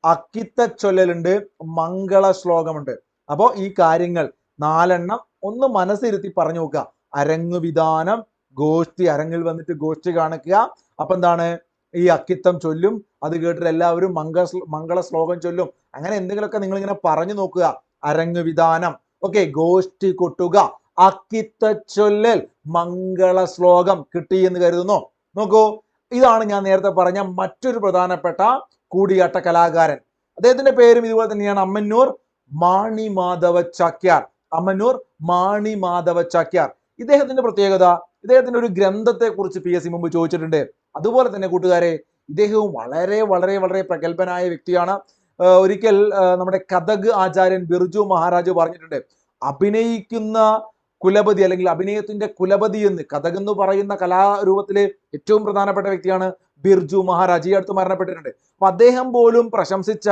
അക്കിത്ത ചൊല്ലലുണ്ട്, മംഗള ശ്ലോകമുണ്ട്. അപ്പോ ഈ കാര്യങ്ങൾ 4 ഒന്ന് മനസ്സിരുത്തി പറഞ്ഞു നോക്കുക. അരങ്ങുവിധാനം, ഗോഷ്ടി, അരങ്ങിൽ വന്നിട്ട് ഗോഷ്ടി കാണിക്കുക. അപ്പൊ എന്താണ്? ഈ അക്കിത്തം ചൊല്ലും, അത് കേട്ടിട്ട് എല്ലാവരും മംഗള ശ്ലോകം ചൊല്ലും. അങ്ങനെ എന്തെങ്കിലുമൊക്കെ നിങ്ങൾ ഇങ്ങനെ പറഞ്ഞു നോക്കുക. അരങ്ങുവിധാനം, ഓക്കെ, ഗോഷ്ടി കൊട്ടുക, അക്കിത്ത ചൊല്ലൽ, മംഗള ശ്ലോകം. കിട്ടി എന്ന് കരുതുന്നു. നോക്കൂ, ഇതാണ് ഞാൻ നേരത്തെ പറഞ്ഞ മറ്റൊരു പ്രധാനപ്പെട്ട കൂടിയാട്ട കലാകാരൻ. അദ്ദേഹത്തിന്റെ പേരും ഇതുപോലെ തന്നെയാണ്, അമ്മന്നൂർ മാണി മാധവ ചാക്യാർ. അമ്മന്നൂർ മാണി മാധവ ചാക്യാർ. ഇദ്ദേഹത്തിന്റെ പ്രത്യേകത, ഇദ്ദേഹത്തിന്റെ ഒരു ഗ്രന്ഥത്തെ കുറിച്ച് PSC മുമ്പ് ചോദിച്ചിട്ടുണ്ട്. അതുപോലെ തന്നെ കൂട്ടുകാരെ, ഇദ്ദേഹവും വളരെ വളരെ വളരെ പ്രഗത്ഭനായ വ്യക്തിയാണ്. ഒരിക്കൽ നമ്മുടെ കഥക് ആചാര്യൻ ബിർജു മഹാരാജ് പറഞ്ഞിട്ടുണ്ട്, അഭിനയിക്കുന്ന കുലപതി അല്ലെങ്കിൽ അഭിനയത്തിന്റെ കുലപതി എന്ന്, കഥക് എന്ന് പറയുന്ന കലാരൂപത്തിലെ ഏറ്റവും പ്രധാനപ്പെട്ട വ്യക്തിയാണ് ബിർജു മഹാരാജ്. ഈ അടുത്ത് മരണപ്പെട്ടിട്ടുണ്ട്. അപ്പൊ അദ്ദേഹം പോലും പ്രശംസിച്ച,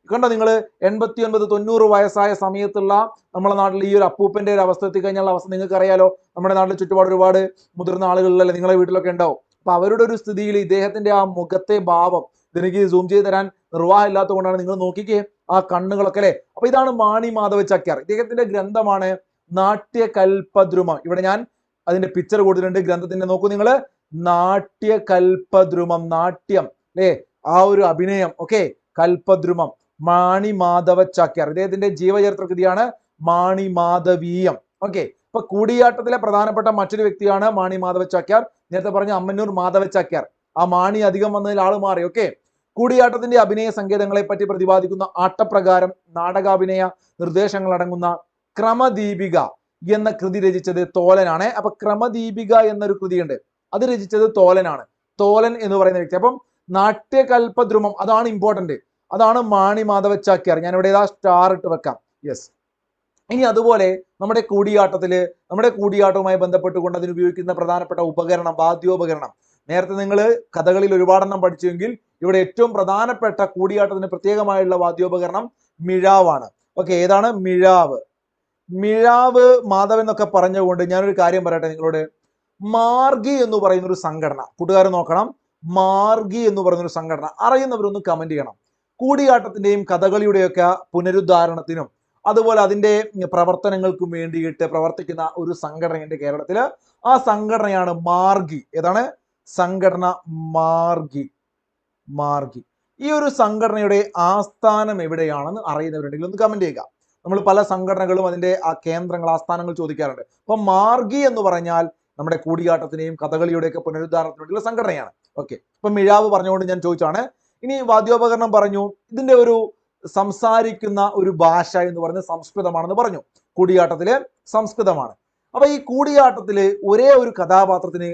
കണ്ടോ നിങ്ങൾ, 89-90 വയസ്സായ സമയത്തുള്ള നമ്മുടെ നാട്ടിൽ ഈ ഒരു അപ്പൂപ്പന്റെ ഒരു അവസ്ഥ എത്തിക്കഴിഞ്ഞാൽ അവസ്ഥ നിങ്ങൾക്ക് അറിയാലോ. നമ്മുടെ നാട്ടിൽ ചുറ്റുപാട് ഒരുപാട് മുതിർന്ന ആളുകളിലല്ലേ, നിങ്ങളെ വീട്ടിലൊക്കെ ഉണ്ടാവും. അപ്പൊ അവരുടെ ഒരു സ്ഥിതിയിൽ ഇദ്ദേഹത്തിന്റെ ആ മുഖത്തെ ഭാവം, ഇതെനിക്ക് സൂം ചെയ്ത് തരാൻ നിർവാഹം ഇല്ലാത്തത് കൊണ്ടാണ്, നിങ്ങൾ നോക്കിക്കേ ആ കണ്ണുകളൊക്കെ അല്ലെ. അപ്പൊ ഇതാണ് മാണി മാധവ ചാക്യാർ. ഇദ്ദേഹത്തിന്റെ ഗ്രന്ഥമാണ് നാട്യകൽപദ്രുമം. ഇവിടെ ഞാൻ അതിന്റെ പിക്ചർ കൊടുത്തിട്ടുണ്ട് ഗ്രന്ഥത്തിന്റെ, നോക്കൂ നിങ്ങൾ, നാട്യകൽപദ്രുമം, നാട്യം അല്ലെ, ആ ഒരു അഭിനയം, ഓക്കെ, കൽപദ്രുമം, മാണി മാധവ ചാക്യാർ. ഇദ്ദേഹത്തിന്റെ ജീവചരിത്ര കൃതിയാണ് മാണി മാധവീയം. ഓക്കെ, അപ്പൊ കൂടിയാട്ടത്തിലെ പ്രധാനപ്പെട്ട മറ്റൊരു വ്യക്തിയാണ് മാണി മാധവ ചാക്യാർ. നേരത്തെ പറഞ്ഞ അമ്മന്നൂർ മാധവ ചാക്യാർ, ആ മാണി അധികം വന്നതിൽ ആള് മാറി. ഓക്കെ, കൂടിയാട്ടത്തിന്റെ അഭിനയ സങ്കേതങ്ങളെ പറ്റി പ്രതിപാദിക്കുന്ന ആട്ടപ്രകാരം നാടകാഭിനയ നിർദ്ദേശങ്ങൾ അടങ്ങുന്ന ക്രമദീപിക എന്ന കൃതി രചിച്ചത് തോലനാണ്. അപ്പൊ ക്രമദീപിക എന്നൊരു കൃതിയുണ്ട്, അത് രചിച്ചത് തോലനാണ്. തോലൻ എന്ന് പറയുന്ന വ്യക്തി. അപ്പം നാട്യകൽപദ്രുമം, അതാണ് ഇമ്പോർട്ടന്റ്, അതാണ് മാണി മാധവ ചാക്യാർ. ഞാൻ ഇവിടെ സ്റ്റാർ ഇട്ട് വെക്കാം. യെസ്. ഇനി അതുപോലെ നമ്മുടെ കൂടിയാട്ടവുമായി ബന്ധപ്പെട്ടുകൊണ്ട് അതിന് ഉപയോഗിക്കുന്ന പ്രധാനപ്പെട്ട ഉപകരണം, വാദ്യോപകരണം. നേരത്തെ നിങ്ങൾ കഥകളിൽ ഒരുപാടെണ്ണം പഠിച്ചുവെങ്കിൽ ഇവിടെ ഏറ്റവും പ്രധാനപ്പെട്ട കൂടിയാട്ടത്തിന് പ്രത്യേകമായുള്ള വാദ്യോപകരണം മിഴാവാണ്. ഓക്കെ, ഏതാണ്? മിഴാവ്. മിഴാവ് മാധവൻ എന്നൊക്കെ പറഞ്ഞുകൊണ്ട് ഞാനൊരു കാര്യം പറയട്ടെ നിങ്ങളോട്. മാർഗി എന്ന് പറയുന്ന ഒരു സംഘടന, കൂട്ടുകാർ നോക്കണം, മാർഗി എന്ന് പറയുന്ന ഒരു സംഘടന, അറിയുന്നവരൊന്ന് കമന്റ് ചെയ്യണം. കൂടിയാട്ടത്തിന്റെയും കഥകളിയുടെയൊക്കെ പുനരുദ്ധാരണത്തിനും അതുപോലെ അതിന്റെ പ്രവർത്തനങ്ങൾക്കും വേണ്ടിയിട്ട് പ്രവർത്തിക്കുന്ന ഒരു സംഘടനയുണ്ട് കേരളത്തില്. ആ സംഘടനയാണ് മാർഗി. ഏതാണ് സംഘടന? മാർഗി. മാർഗി. ഈ ഒരു സംഘടനയുടെ ആസ്ഥാനം എവിടെയാണെന്ന് അറിയുന്നവരുണ്ടെങ്കിൽ ഒന്ന് കമന്റ് ചെയ്യുക. നമ്മൾ പല സംഘടനകളും അതിന്റെ ആ കേന്ദ്രങ്ങൾ, ആസ്ഥാനങ്ങൾ ചോദിക്കാറുണ്ട്. അപ്പൊ മാർഗി എന്ന് പറഞ്ഞാൽ നമ്മുടെ കൂടിയാട്ടത്തിനെയും കഥകളിയുടെയൊക്കെ പുനരുദ്ധാരണത്തിനുള്ള സംഘടനയാണ്. ഓക്കെ, ഇപ്പൊ മിഴാവ് പറഞ്ഞുകൊണ്ട് ഞാൻ ചോദിച്ചാണ്. ഇനി വാദ്യോപകരണം പറഞ്ഞു. ഇതിന്റെ ഒരു സംസാരിക്കുന്ന ഒരു ഭാഷ എന്ന് പറയുന്നത് സംസ്കൃതമാണെന്ന് പറഞ്ഞു. കൂടിയാട്ടത്തില് സംസ്കൃതമാണ്. അപ്പൊ ഈ കൂടിയാട്ടത്തില് ഒരേ ഒരു കഥാപാത്രത്തിന്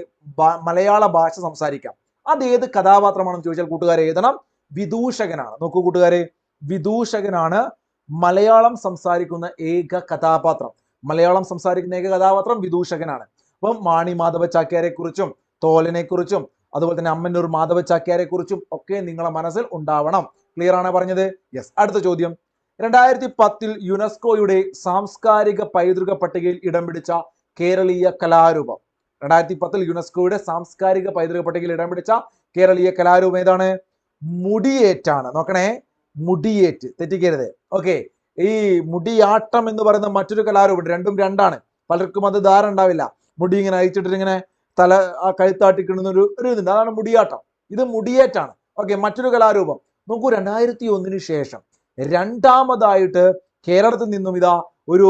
മലയാള ഭാഷ സംസാരിക്കാം. അത് ഏത് കഥാപാത്രമാണെന്ന് ചോദിച്ചാൽ കൂട്ടുകാരെ എഴുതണം, വിദൂഷകനാണ്. നോക്കൂ കൂട്ടുകാരെ, വിദൂഷകനാണ് മലയാളം സംസാരിക്കുന്ന ഏക കഥാപാത്രം. മലയാളം സംസാരിക്കുന്ന ഏക കഥാപാത്രം വിദൂഷകനാണ്. അപ്പം മാണി മാധവ ചാക്യാരെ കുറിച്ചും തോലനെ കുറിച്ചും അതുപോലെ തന്നെ അമ്മന്നൂർ മാധവ ചാക്യാരെ കുറിച്ചും ഒക്കെ നിങ്ങളെ മനസ്സിൽ ഉണ്ടാവണം. ക്ലിയർ ആണ് പറഞ്ഞത്? യെസ്. അടുത്ത ചോദ്യം, 2010 യുനെസ്കോയുടെ സാംസ്കാരിക പൈതൃക പട്ടികയിൽ ഇടം പിടിച്ച കേരളീയ കലാരൂപം. 2010 യുനെസ്കോയുടെ സാംസ്കാരിക പൈതൃക പട്ടികയിൽ ഇടം പിടിച്ച കേരളീയ കലാരൂപം ഏതാണ്? മുടിയേറ്റാണ്. നോക്കണേ, മുടിയേറ്റ്, തെറ്റിക്കരുത്. ഓക്കെ, ഈ മുടിയാട്ടം എന്ന് പറയുന്ന മറ്റൊരു കലാരൂപം, രണ്ടും രണ്ടാണ്. പലർക്കും അത് ധാരണ ഉണ്ടാവില്ല. മുടി ഇങ്ങനെ അയച്ചിട്ട് ഇങ്ങനെ തല കഴുത്താട്ടിക്കുന്ന ഒരു ഇതുണ്ട്, അതാണ് മുടിയാട്ടം. ഇത് മുടിയേറ്റാണ്. ഓക്കെ, മറ്റൊരു കലാരൂപം നോക്കൂ. 2001 ശേഷം രണ്ടാമതായിട്ട് കേരളത്തിൽ നിന്നും ഇതാ ഒരു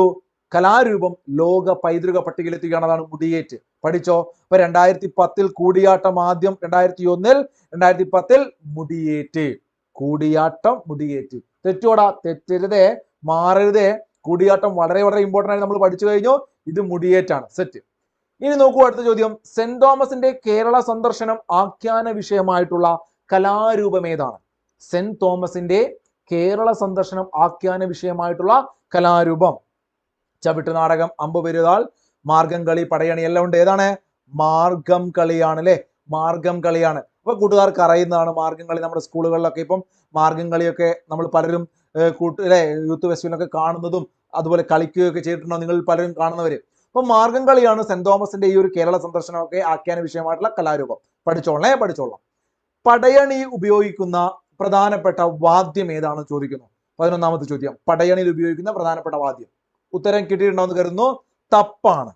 കലാരൂപം ലോക പൈതൃക പട്ടികയിൽ എത്തുകയാണ്. അതാണ് മുടിയേറ്റ്. പഠിച്ചോ? അപ്പൊ 2010 കൂടിയാട്ടം ആദ്യം, 2010 മുടിയേറ്റ്. കൂടിയാട്ടം, മുടിയേറ്റ്. തെറ്റോടാ? തെറ്റരുതേ, മാറരുതേ. കൂടിയാട്ടം വളരെ വളരെ ഇമ്പോർട്ടന്റ് ആയി നമ്മൾ പഠിച്ചു കഴിഞ്ഞു. ഇത് മുടിയേറ്റാണ്. സെറ്റ്. ഇനി നോക്കൂ അടുത്ത ചോദ്യം. സെന്റ് തോമസിന്റെ കേരള സന്ദർശനം ആഖ്യാന വിഷയമായിട്ടുള്ള കലാരൂപം ഏതാണ്? സെന്റ് തോമസിന്റെ കേരള സന്ദർശനം ആഖ്യാന വിഷയമായിട്ടുള്ള കലാരൂപം. ചവിട്ട് നാടകം, അമ്പുപെരുതാൾ, മാർഗം കളി, പടയണി എല്ലാം ഉണ്ട്. ഏതാണ്? മാർഗം കളിയാണ് അല്ലെ? മാർഗം കളിയാണ്. അപ്പൊ കൂട്ടുകാർക്ക് അറിയുന്നതാണ് മാർഗം കളി. നമ്മുടെ സ്കൂളുകളിലൊക്കെ ഇപ്പം മാർഗം കളിയൊക്കെ നമ്മൾ പലരും യൂത്ത് ഫെസ്റ്റിവലൊക്കെ കാണുന്നതും അതുപോലെ കളിക്കുകയൊക്കെ ചെയ്തിട്ടുണ്ടോ നിങ്ങൾ പലരും കാണുന്നവര്? അപ്പൊ മാർഗം കളിയാണ് സെന്റ് തോമസിന്റെ ഈ ഒരു കേരള സന്ദർശനമൊക്കെ ആഖ്യാന വിഷയമായിട്ടുള്ള കലാരൂപം. പഠിച്ചോളാം. പടയണി ഉപയോഗിക്കുന്ന പ്രധാനപ്പെട്ട വാദ്യം ഏതാണെന്ന് ചോദിക്കുന്നു. 11ാമത്തെ ചോദ്യം, പടയണിയിൽ ഉപയോഗിക്കുന്ന പ്രധാനപ്പെട്ട വാദ്യം. ഉത്തരം കിട്ടിയിട്ടുണ്ടോന്ന് കരുതുന്നു. തപ്പാണ്.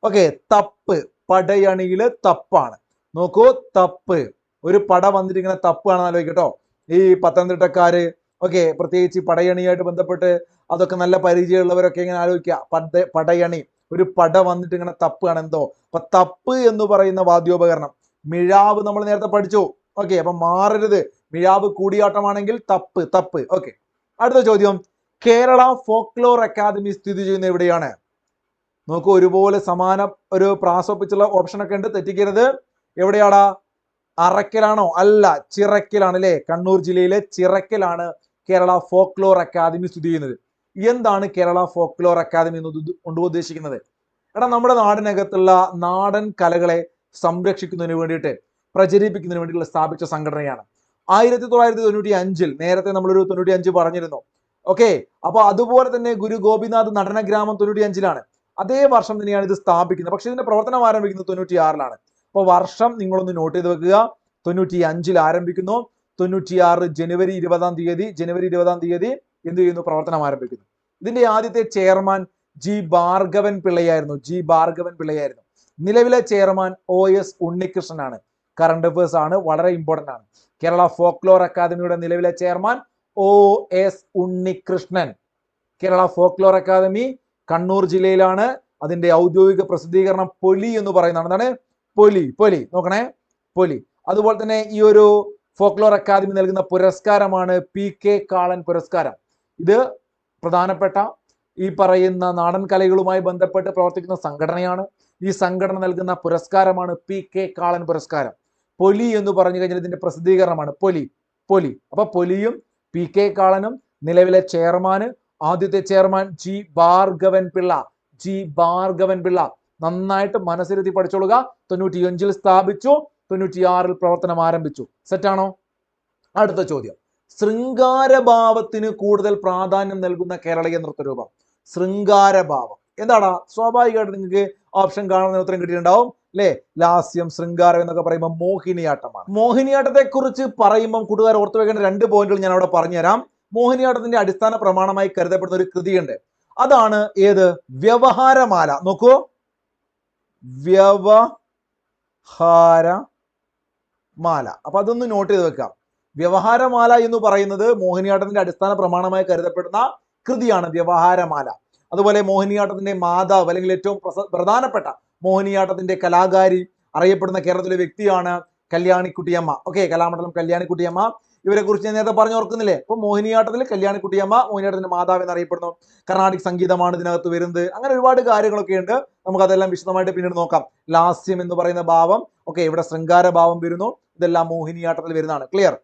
ഓക്കെ, തപ്പ്. പടയണിയില് തപ്പാണ്. നോക്കൂ, തപ്പ്. ഒരു പട വന്നിട്ട് ഇങ്ങനെ തപ്പാണെന്ന് ആലോചിക്കട്ടോ. ഈ പത്തനംതിട്ടക്കാര് ഓക്കെ, പ്രത്യേകിച്ച് പടയണിയായിട്ട് ബന്ധപ്പെട്ട് അതൊക്കെ നല്ല പരിചയമുള്ളവരൊക്കെ ഇങ്ങനെ ആലോചിക്കുക. പടയണി, ഒരു പട വന്നിട്ട് ഇങ്ങനെ തപ്പാണ് എന്തോ. അപ്പൊ തപ്പ് എന്ന് പറയുന്ന വാദ്യോപകരണം. മിഴാവ് നമ്മൾ നേരത്തെ പഠിച്ചു. ഓക്കെ, അപ്പൊ മാറരുത്. മിഴാവ് കൂടിയാട്ടമാണെങ്കിൽ തപ്പ്. ഓക്കെ, അടുത്ത ചോദ്യം, കേരള ഫോക്ലോർ അക്കാദമി സ്ഥിതി ചെയ്യുന്ന എവിടെയാണ്? നോക്കൂ, ഒരുപോലെ സമാന ഒരു പ്രാസൊപ്പിച്ചുള്ള ഓപ്ഷൻ ഒക്കെ ഉണ്ട്, തെറ്റിക്കരുത്. എവിടെയാടാ? അറക്കലാണോ? അല്ല, ചിറക്കലാണ് അല്ലെ. കണ്ണൂർ ജില്ലയിലെ ചിറക്കലാണ് കേരള ഫോക്ലോർ അക്കാദമി സ്ഥിതി ചെയ്യുന്നത്. എന്താണ് കേരള ഫോക്ലോർ അക്കാദമി കൊണ്ട് ഉദ്ദേശിക്കുന്നത്? എടാ, നമ്മുടെ നാടിനകത്തുള്ള നാടൻ കലകളെ സംരക്ഷിക്കുന്നതിന് വേണ്ടിയിട്ട്, പ്രചരിപ്പിക്കുന്നതിന് വേണ്ടിയിട്ടുള്ള സ്ഥാപിച്ച സംഘടനയാണ്. 1995 നേരത്തെ നമ്മളൊരു 95 പറഞ്ഞിരുന്നു. ഓക്കെ, അപ്പൊ അതുപോലെ തന്നെ ഗുരു ഗോപിനാഥ് നടനഗ്രാമം 95 അതേ വർഷം തന്നെയാണ് ഇത് സ്ഥാപിക്കുന്നത്. പക്ഷെ ഇതിന്റെ പ്രവർത്തനം ആരംഭിക്കുന്നത് 96 അപ്പൊ വർഷം നിങ്ങളൊന്ന് നോട്ട് ചെയ്ത് വെക്കുക. 95 ആരംഭിക്കുന്നു. 96 ജനുവരി 20 എന്ത് ചെയ്യുന്നു? പ്രവർത്തനം ആരംഭിക്കുന്നു. ഇതിന്റെ ആദ്യത്തെ ചെയർമാൻ ജി ഭാർഗവൻ പിള്ളയായിരുന്നു. നിലവിലെ ചെയർമാൻ OS ഉണ്ണികൃഷ്ണനാണ്. കറണ്ട് അഫയേഴ്സ് ആണ്, വളരെ ഇമ്പോർട്ടന്റ് ആണ്. കേരള ഫോക്ലോർ അക്കാദമിയുടെ നിലവിലെ chairman OS Unnikrishnan. Kerala folklore academy Kannur ജില്ലയിലാണ്. അതിന്റെ ഔദ്യോഗിക പ്രസിദ്ധീകരണം പൊലി എന്ന് പറയുന്നതാണ്. എന്താണ്? പൊലി. നോക്കണേ, പൊലി. അതുപോലെ തന്നെ ഈ ഒരു ഫോക്ലോർ അക്കാദമി നൽകുന്ന പുരസ്കാരമാണ് PK കാളൻ പുരസ്കാരം. ഇത് പ്രധാനപ്പെട്ട ഈ പറയുന്ന നാടൻ കലകളുമായി ബന്ധപ്പെട്ട് പ്രവർത്തിക്കുന്ന സംഘടനയാണ്. ഈ സംഘടന നൽകുന്ന പുരസ്കാരമാണ് PK കാളൻ പുരസ്കാരം. പൊലി എന്ന് പറഞ്ഞു കഴിഞ്ഞാൽ ഇതിന്റെ പ്രസിദ്ധീകരണമാണ് പൊലി. അപ്പൊ പൊലിയും PK കാളനും, നിലവിലെ ചെയർമാന് ആദ്യത്തെ ചെയർമാൻ ജി ഭാർഗവൻ പിള്ള. നന്നായിട്ട് മനസ്സിരുത്തി പഠിച്ചോളുക. 95 സ്ഥാപിച്ചു, 96 പ്രവർത്തനം ആരംഭിച്ചു. സെറ്റാണോ? അടുത്ത ചോദ്യം, ശൃംഗാരഭാവത്തിന് കൂടുതൽ പ്രാധാന്യം നൽകുന്ന കേരളീയ നൃത്തരൂപം. ശൃംഗാരഭാവം എന്താടാ? സ്വാഭാവികമായിട്ട് നിങ്ങൾക്ക് ഓപ്ഷൻ കാണുന്ന ഉത്തരം കിട്ടിയിട്ടുണ്ടാവും അല്ലെ. ലാസ്യം, ശൃംഗാരം എന്നൊക്കെ പറയുമ്പോൾ മോഹിനിയാട്ടമാണ്. മോഹിനിയാട്ടത്തെ കുറിച്ച് പറയുമ്പോൾ കൂട്ടുകാർ ഓർത്തു വെക്കേണ്ട 2 പോയിന്റുകൾ ഞാൻ അവിടെ പറഞ്ഞുതരാം. മോഹിനിയാട്ടത്തിന്റെ അടിസ്ഥാന പ്രമാണമായി കരുതപ്പെടുന്ന ഒരു കൃതിയുണ്ട്. അതാണ് ഏത്? വ്യവഹാരമാല. നോക്കൂ, വ്യവഹാരമാല. അപ്പൊ അതൊന്ന് നോട്ട് ചെയ്ത് വെക്കാം. വ്യവഹാരമാല എന്ന് പറയുന്നത് മോഹിനിയാട്ടത്തിന്റെ അടിസ്ഥാന പ്രമാണമായി കരുതപ്പെടുന്ന കൃതിയാണ് വ്യവഹാരമാല. അതുപോലെ മോഹിനിയാട്ടത്തിന്റെ മാതാവ് അല്ലെങ്കിൽ ഏറ്റവും പ്രധാനപ്പെട്ട മോഹിനിയാട്ടത്തിന്റെ കലാകാരി അറിയപ്പെടുന്ന കേരളത്തിലെ വ്യക്തിയാണ് കല്യാണിക്കുട്ടിയമ്മ. ഓക്കെ, കലാമണ്ഡലം കല്യാണിക്കുട്ടിയമ്മ. ഇവരെ കുറിച്ച് ഞാൻ നേരത്തെ പറഞ്ഞു ഓർക്കുന്നില്ലേ? അപ്പൊ മോഹിനിയാട്ടത്തിൽ കല്യാണിക്കുട്ടിയമ്മ മോഹിനിയാട്ടത്തിന്റെ മാതാവ് എന്നറിയപ്പെടുന്നു. കർണാടിക് സംഗീതമാണ് ഇതിനകത്ത് വരുന്നത്. അങ്ങനെ ഒരുപാട് കാര്യങ്ങളൊക്കെ ഉണ്ട്. നമുക്ക് അതെല്ലാം വിശദമായിട്ട് പിന്നീട് നോക്കാം. ലാസ്യം എന്ന് പറയുന്ന ഭാവം, ഓക്കെ, ഇവിടെ ശൃംഗാര ഭാവം വരുന്നു. ഇതെല്ലാം മോഹിനിയാട്ടത്തിൽ വരുന്നതാണ്. ക്ലിയർ?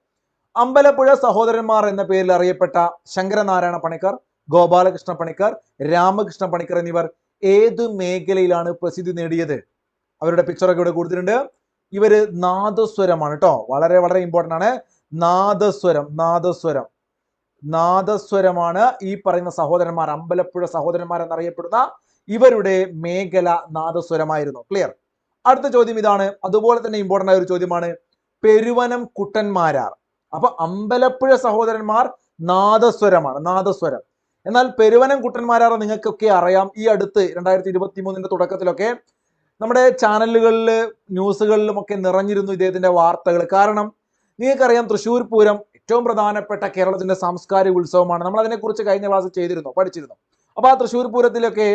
അമ്പലപ്പുഴ സഹോദരന്മാർ എന്ന പേരിൽ അറിയപ്പെട്ട ശങ്കരനാരായണ പണിക്കർ, ഗോപാലകൃഷ്ണ പണിക്കർ, രാമകൃഷ്ണ പണിക്കർ എന്നിവർ ഏത് മേഖലയിലാണ് പ്രസിദ്ധി നേടിയത്? അവരുടെ പിക്ചറൊക്കെ ഇവിടെ കൊടുത്തിട്ടുണ്ട്. ഇവര് നാദസ്വരമാണ് കേട്ടോ. വളരെ വളരെ ഇമ്പോർട്ടന്റ് ആണ്. നാദസ്വരമാണ് ഈ പറയുന്ന സഹോദരന്മാർ, അമ്പലപ്പുഴ സഹോദരന്മാർ എന്നറിയപ്പെടുന്ന ഇവരുടെ മേഖല നാദസ്വരമായിരുന്നു. ക്ലിയർ? അടുത്ത ചോദ്യം ഇതാണ്, അതുപോലെ തന്നെ ഇമ്പോർട്ടന്റ് ആയ ഒരു ചോദ്യമാണ്. പെരുവനം കുട്ടന്മാരാർ. അപ്പൊ അമ്പലപ്പുഴ സഹോദരന്മാർ നാദസ്വരം. എന്നാൽ പെരുവനം കുട്ടന്മാരാർ നിങ്ങൾക്കൊക്കെ അറിയാം. ഈ അടുത്ത് 2023 തുടക്കത്തിലൊക്കെ നമ്മുടെ ചാനലുകളിൽ, ന്യൂസുകളിലും ഒക്കെ നിറഞ്ഞിരുന്നു ഇദ്ദേഹത്തിന്റെ വാർത്തകൾ. കാരണം നിങ്ങൾക്കറിയാം, തൃശ്ശൂർ പൂരം ഏറ്റവും പ്രധാനപ്പെട്ട കേരളത്തിന്റെ സാംസ്കാരിക ഉത്സവമാണ്. നമ്മൾ അതിനെക്കുറിച്ച് കഴിഞ്ഞ ക്ലാസ് പഠിച്ചിരുന്നു. അപ്പൊ ആ തൃശ്ശൂർ പൂരത്തിലൊക്കെ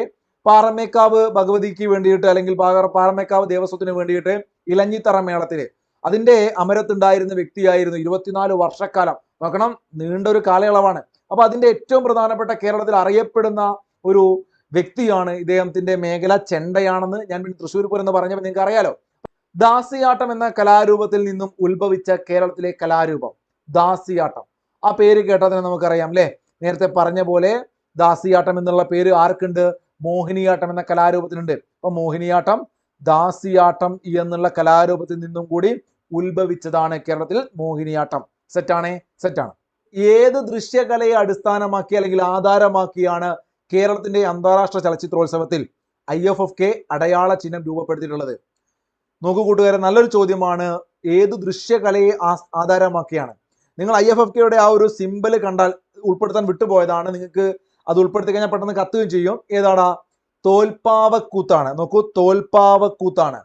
പാറമേക്കാവ് ഭഗവതിക്ക് വേണ്ടിയിട്ട് അല്ലെങ്കിൽ പാറമേക്കാവ് ദേവസ്വത്തിന് വേണ്ടിയിട്ട് ഇലഞ്ഞിത്തറ മേളത്തില് അതിന്റെ അമരത്തുണ്ടായിരുന്ന വ്യക്തിയായിരുന്നു 24 വർഷക്കാലം. നോക്കണം, നീണ്ട ഒരു കാലയളവാണ്. അപ്പൊ അതിന്റെ ഏറ്റവും പ്രധാനപ്പെട്ട കേരളത്തിൽ അറിയപ്പെടുന്ന ഒരു വ്യക്തിയാണ്. ഇദ്ദേഹത്തിന്റെ മേഖല ചെണ്ടയാണെന്ന് ഞാൻ തൃശ്ശൂർ പൂരം എന്ന് പറഞ്ഞപ്പോൾ നിങ്ങൾക്ക് അറിയാലോ. ദാസിയാട്ടം എന്ന കലാരൂപത്തിൽ നിന്നും ഉത്ഭവിച്ച കേരളത്തിലെ കലാരൂപം ദാസിയാട്ടം. ആ പേര് കേട്ടാൽ തന്നെ നമുക്കറിയാം അല്ലെ. നേരത്തെ പറഞ്ഞ പോലെ ദാസിയാട്ടം എന്നുള്ള പേര് ആർക്കുണ്ട്? മോഹിനിയാട്ടം എന്ന കലാരൂപത്തിനുണ്ട്. അപ്പൊ മോഹിനിയാട്ടം, ദാസിയാട്ടം എന്നുള്ള കലാരൂപത്തിൽ നിന്നും കൂടി ഉത്ഭവിച്ചതാണ് കേരളത്തിൽ മോഹിനിയാട്ടം. സെറ്റാണ്. ഏത് ദൃശ്യകലയെ അടിസ്ഥാനമാക്കി അല്ലെങ്കിൽ ആധാരമാക്കിയാണ് കേരളത്തിന്റെ അന്താരാഷ്ട്ര ചലച്ചിത്രോത്സവത്തിൽ IFFK അടയാള ചിഹ്നം രൂപപ്പെടുത്തിയിട്ടുള്ളത്? നോക്കൂ കൂട്ടുകാരെ, നല്ലൊരു ചോദ്യമാണ്. ഏത് ദൃശ്യകലയെ ആധാരമാക്കിയാണ്? നിങ്ങൾ IFFKയുടെ ആ ഒരു സിമ്പൽ കണ്ടാൽ ഉൾപ്പെടുത്താൻ വിട്ടുപോയതാണ്. നിങ്ങൾക്ക് അത് ഉൾപ്പെടുത്തി കഴിഞ്ഞാൽ പെട്ടെന്ന് കത്തുകയും ചെയ്യും. ഏതാടാ? തോൽപ്പാവക്കൂത്താണ്. നോക്കൂ, തോൽപ്പാവക്കൂത്താണ്.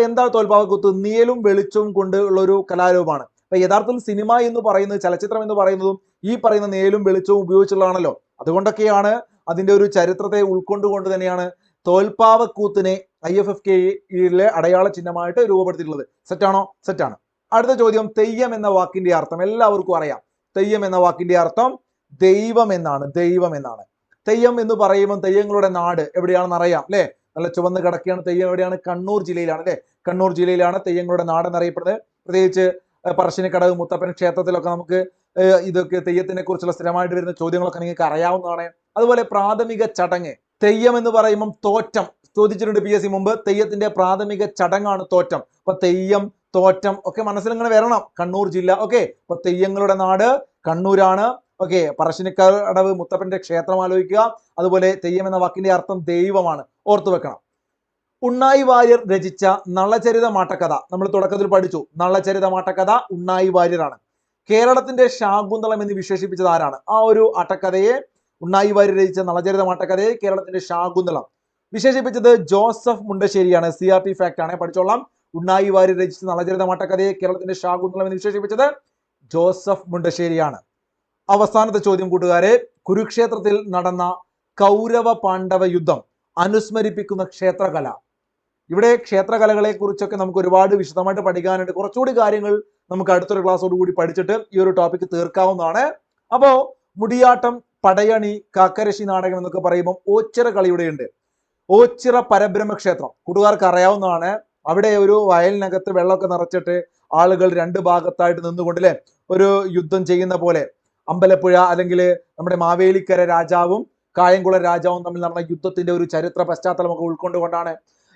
എന്താണ് തോൽപ്പാവക്കൂത്ത്? നിഴലും വെളിച്ചവും കൊണ്ട് ഉള്ള ഒരു കലാരൂപമാണ്. അപ്പൊ യഥാർത്ഥത്തിൽ സിനിമ എന്ന് പറയുന്നത്, ചലച്ചിത്രം എന്ന് പറയുന്നതും ഈ പറയുന്ന നിഴലും വെളിച്ചവും ഉപയോഗിച്ചുള്ളതാണല്ലോ. അതുകൊണ്ടൊക്കെയാണ് അതിന്റെ ഒരു ചരിത്രത്തെ ഉൾക്കൊണ്ടുകൊണ്ട് തന്നെയാണ് തോൽപ്പാവക്കൂത്തിനെ IFFKയിലെ അടയാള ചിഹ്നമായിട്ട് രൂപപ്പെടുത്തിയിട്ടുള്ളത്. സെറ്റാണ്. അടുത്ത ചോദ്യം, തെയ്യം എന്ന വാക്കിന്റെ അർത്ഥം എല്ലാവർക്കും അറിയാം. തെയ്യം എന്ന വാക്കിന്റെ അർത്ഥം ദൈവം എന്നാണ്. ദൈവം എന്നാണ്. തെയ്യം എന്ന് പറയുമ്പോൾ തെയ്യങ്ങളുടെ നാട് എവിടെയാണെന്ന് അറിയാം അല്ലെ? നല്ല ചുവന്ന് കിടക്കുകയാണ്. തെയ്യം എവിടെയാണ്? കണ്ണൂർ ജില്ലയിലാണ് അല്ലെ? കണ്ണൂർ ജില്ലയിലാണ് തെയ്യങ്ങളുടെ നാട് എന്നറിയപ്പെടുന്നത്. പ്രത്യേകിച്ച് പറശ്ശിനിക്കടവ് മുത്തപ്പൻ ക്ഷേത്രത്തിലൊക്കെ നമുക്ക് ഇതൊക്കെ തെയ്യത്തിനെ കുറിച്ചുള്ള സ്ഥിരമായിട്ട് വരുന്ന ചോദ്യങ്ങളൊക്കെ നിങ്ങൾക്ക് അറിയാവുന്നതാണ്. അതുപോലെ പ്രാഥമിക ചടങ്ങ്. തെയ്യം എന്ന് പറയുമ്പം തോറ്റം ചോദിച്ചിട്ടുണ്ട് PSC മുമ്പ്. തെയ്യത്തിന്റെ പ്രാഥമിക ചടങ്ങാണ് തോറ്റം. അപ്പൊ തെയ്യം, തോറ്റം ഒക്കെ മനസ്സിലിങ്ങനെ വരണം. കണ്ണൂർ ജില്ല. ഓക്കെ, അപ്പൊ തെയ്യങ്ങളുടെ നാട് കണ്ണൂരാണ്. ഓക്കെ, പറശ്ശിനിക്കടവ് മുത്തപ്പന്റെ ക്ഷേത്രം ആലോചിക്കുക. അതുപോലെ തെയ്യം എന്ന വാക്കിന്റെ അർത്ഥം ദൈവമാണ്, ഓർത്തു വെക്കണം. ഉണ്ണായി വാര്യർ രചിച്ച നളചരിത മാട്ടക്കഥ നമ്മൾ തുടക്കത്തിൽ പഠിച്ചു. നളചരിത മാട്ടക്കഥ ഉണ്ണായി വാര്യരാണ്. കേരളത്തിന്റെ ശാകുന്തളം എന്ന് വിശേഷിപ്പിച്ചത് ആരാണ്? ആ ഒരു ആട്ടക്കഥയെ, ഉണ്ണായി വാര്യർ രചിച്ച നളചരിത മാട്ടക്കഥയെ കേരളത്തിന്റെ ശാകുന്തളം വിശേഷിപ്പിച്ചത് ജോസഫ് മുണ്ടശ്ശേരിയാണ്. CRT ഫാക്ട് ആണ്, പഠിച്ചോളാം. ഉണ്ണായി വാര്യർ രചിച്ച നളചരിത മാട്ടക്കഥയെ കേരളത്തിന്റെ ശാകുന്തളം എന്ന് വിശേഷിപ്പിച്ചത് ജോസഫ് മുണ്ടശ്ശേരിയാണ്. അവസാനത്തെ ചോദ്യം കൂട്ടുകാരെ, കുരുക്ഷേത്രത്തിൽ നടന്ന കൗരവ പാണ്ഡവ യുദ്ധം അനുസ്മരിപ്പിക്കുന്ന ക്ഷേത്രകല. ഇവിടെ ക്ഷേത്രകലകളെ കുറിച്ചൊക്കെ നമുക്ക് ഒരുപാട് വിശദമായിട്ട് പഠിക്കാനുണ്ട്. കുറച്ചുകൂടി കാര്യങ്ങൾ നമുക്ക് അടുത്തൊരു ക്ലാസ്സോട് കൂടി പഠിച്ചിട്ട് ഈ ഒരു ടോപ്പിക് തീർക്കാവുന്നതാണ്. അപ്പോ മുടിയാട്ടം, പടയണി, കാക്കരശി നാടകം എന്നൊക്കെ പറയുമ്പോൾ ഓച്ചിറ കളിയുടെ ഉണ്ട്. ഓച്ചിറ പരബ്രഹ്മ ക്ഷേത്രം കൂട്ടുകാർക്ക് അറിയാവുന്നതാണ്. അവിടെ ഒരു വയലിനകത്ത് വെള്ളമൊക്കെ നിറച്ചിട്ട് ആളുകൾ രണ്ട് ഭാഗത്തായിട്ട് നിന്നുകൊണ്ട് അല്ലെ ഒരു യുദ്ധം ചെയ്യുന്ന പോലെ, അമ്പലപ്പുഴ അല്ലെങ്കിൽ നമ്മുടെ മാവേലിക്കര രാജാവും കായംകുളം രാജാവും തമ്മിൽ നടന്ന യുദ്ധത്തിന്റെ ഒരു ചരിത്ര പശ്ചാത്തലമൊക്കെ ഉൾക്കൊണ്ടുകൊണ്ടാണ്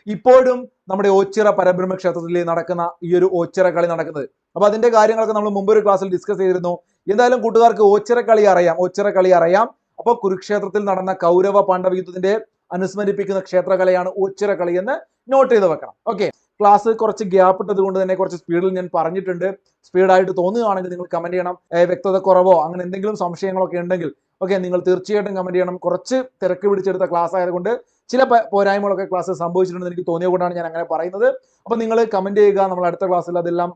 ഇപ്പോഴും നമ്മുടെ ഓച്ചിറ പരബ്രഹ്മ ക്ഷേത്രത്തിൽ നടക്കുന്ന ഈ ഒരു ഓച്ചിറ കളി നടക്കുന്നത്. അപ്പൊ അതിന്റെ കാര്യങ്ങളൊക്കെ നമ്മൾ മുമ്പൊരു ക്ലാസ്സിൽ ഡിസ്കസ് ചെയ്തിരുന്നു. എന്തായാലും കൂട്ടുകാർക്ക് ഓച്ചിറ കളി അറിയാം, ഓച്ചിറ കളി അറിയാം. അപ്പൊ കുരുക്ഷേത്രത്തിൽ നടന്ന കൗരവ പാണ്ഡവ യുദ്ധത്തിന്റെ അനുസ്മരിപ്പിക്കുന്ന ക്ഷേത്രകലയാണ് ഓച്ചിറ കളി എന്ന് നോട്ട് ചെയ്ത് വെക്കണം. ഓക്കെ, ക്ലാസ് കുറച്ച് ഗ്യാപ്പ് ഇട്ടത് കൊണ്ട് തന്നെ കുറച്ച് സ്പീഡിൽ ഞാൻ പറഞ്ഞിട്ടുണ്ട്. സ്പീഡായിട്ട് തോന്നുകയാണെങ്കിൽ നിങ്ങൾ കമന്റ് ചെയ്യണം. വ്യക്തത കുറവോ അങ്ങനെ എന്തെങ്കിലും സംശയങ്ങളൊക്കെ ഉണ്ടെങ്കിൽ ഓക്കെ നിങ്ങൾ തീർച്ചയായിട്ടും കമന്റ് ചെയ്യണം. കുറച്ച് തിരക്ക് പിടിച്ചെടുത്ത ക്ലാസ് ആയതുകൊണ്ട് ചില പോരായ്മകളൊക്കെ ക്ലാസ് സംഭവിച്ചിട്ടുണ്ടെന്ന് എനിക്ക് തോന്നിയതുകൊണ്ടാണ് ഞാൻ അങ്ങനെ പറയുന്നത്. അപ്പൊ നിങ്ങൾ കമന്റ് ചെയ്യുക. നമ്മൾ അടുത്ത ക്ലാസ്സിൽ അതെല്ലാം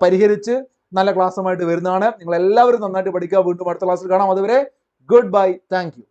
പരിഹരിച്ച് നല്ല ക്ലാസ്സുമായിട്ട് വരുന്നതാണ്. നിങ്ങൾ എല്ലാവരും നന്നായിട്ട് പഠിക്കുക. വീണ്ടും അടുത്ത ക്ലാസ്സിൽ കാണാം. അതുവരെ ഗുഡ് ബൈ, താങ്ക് യു.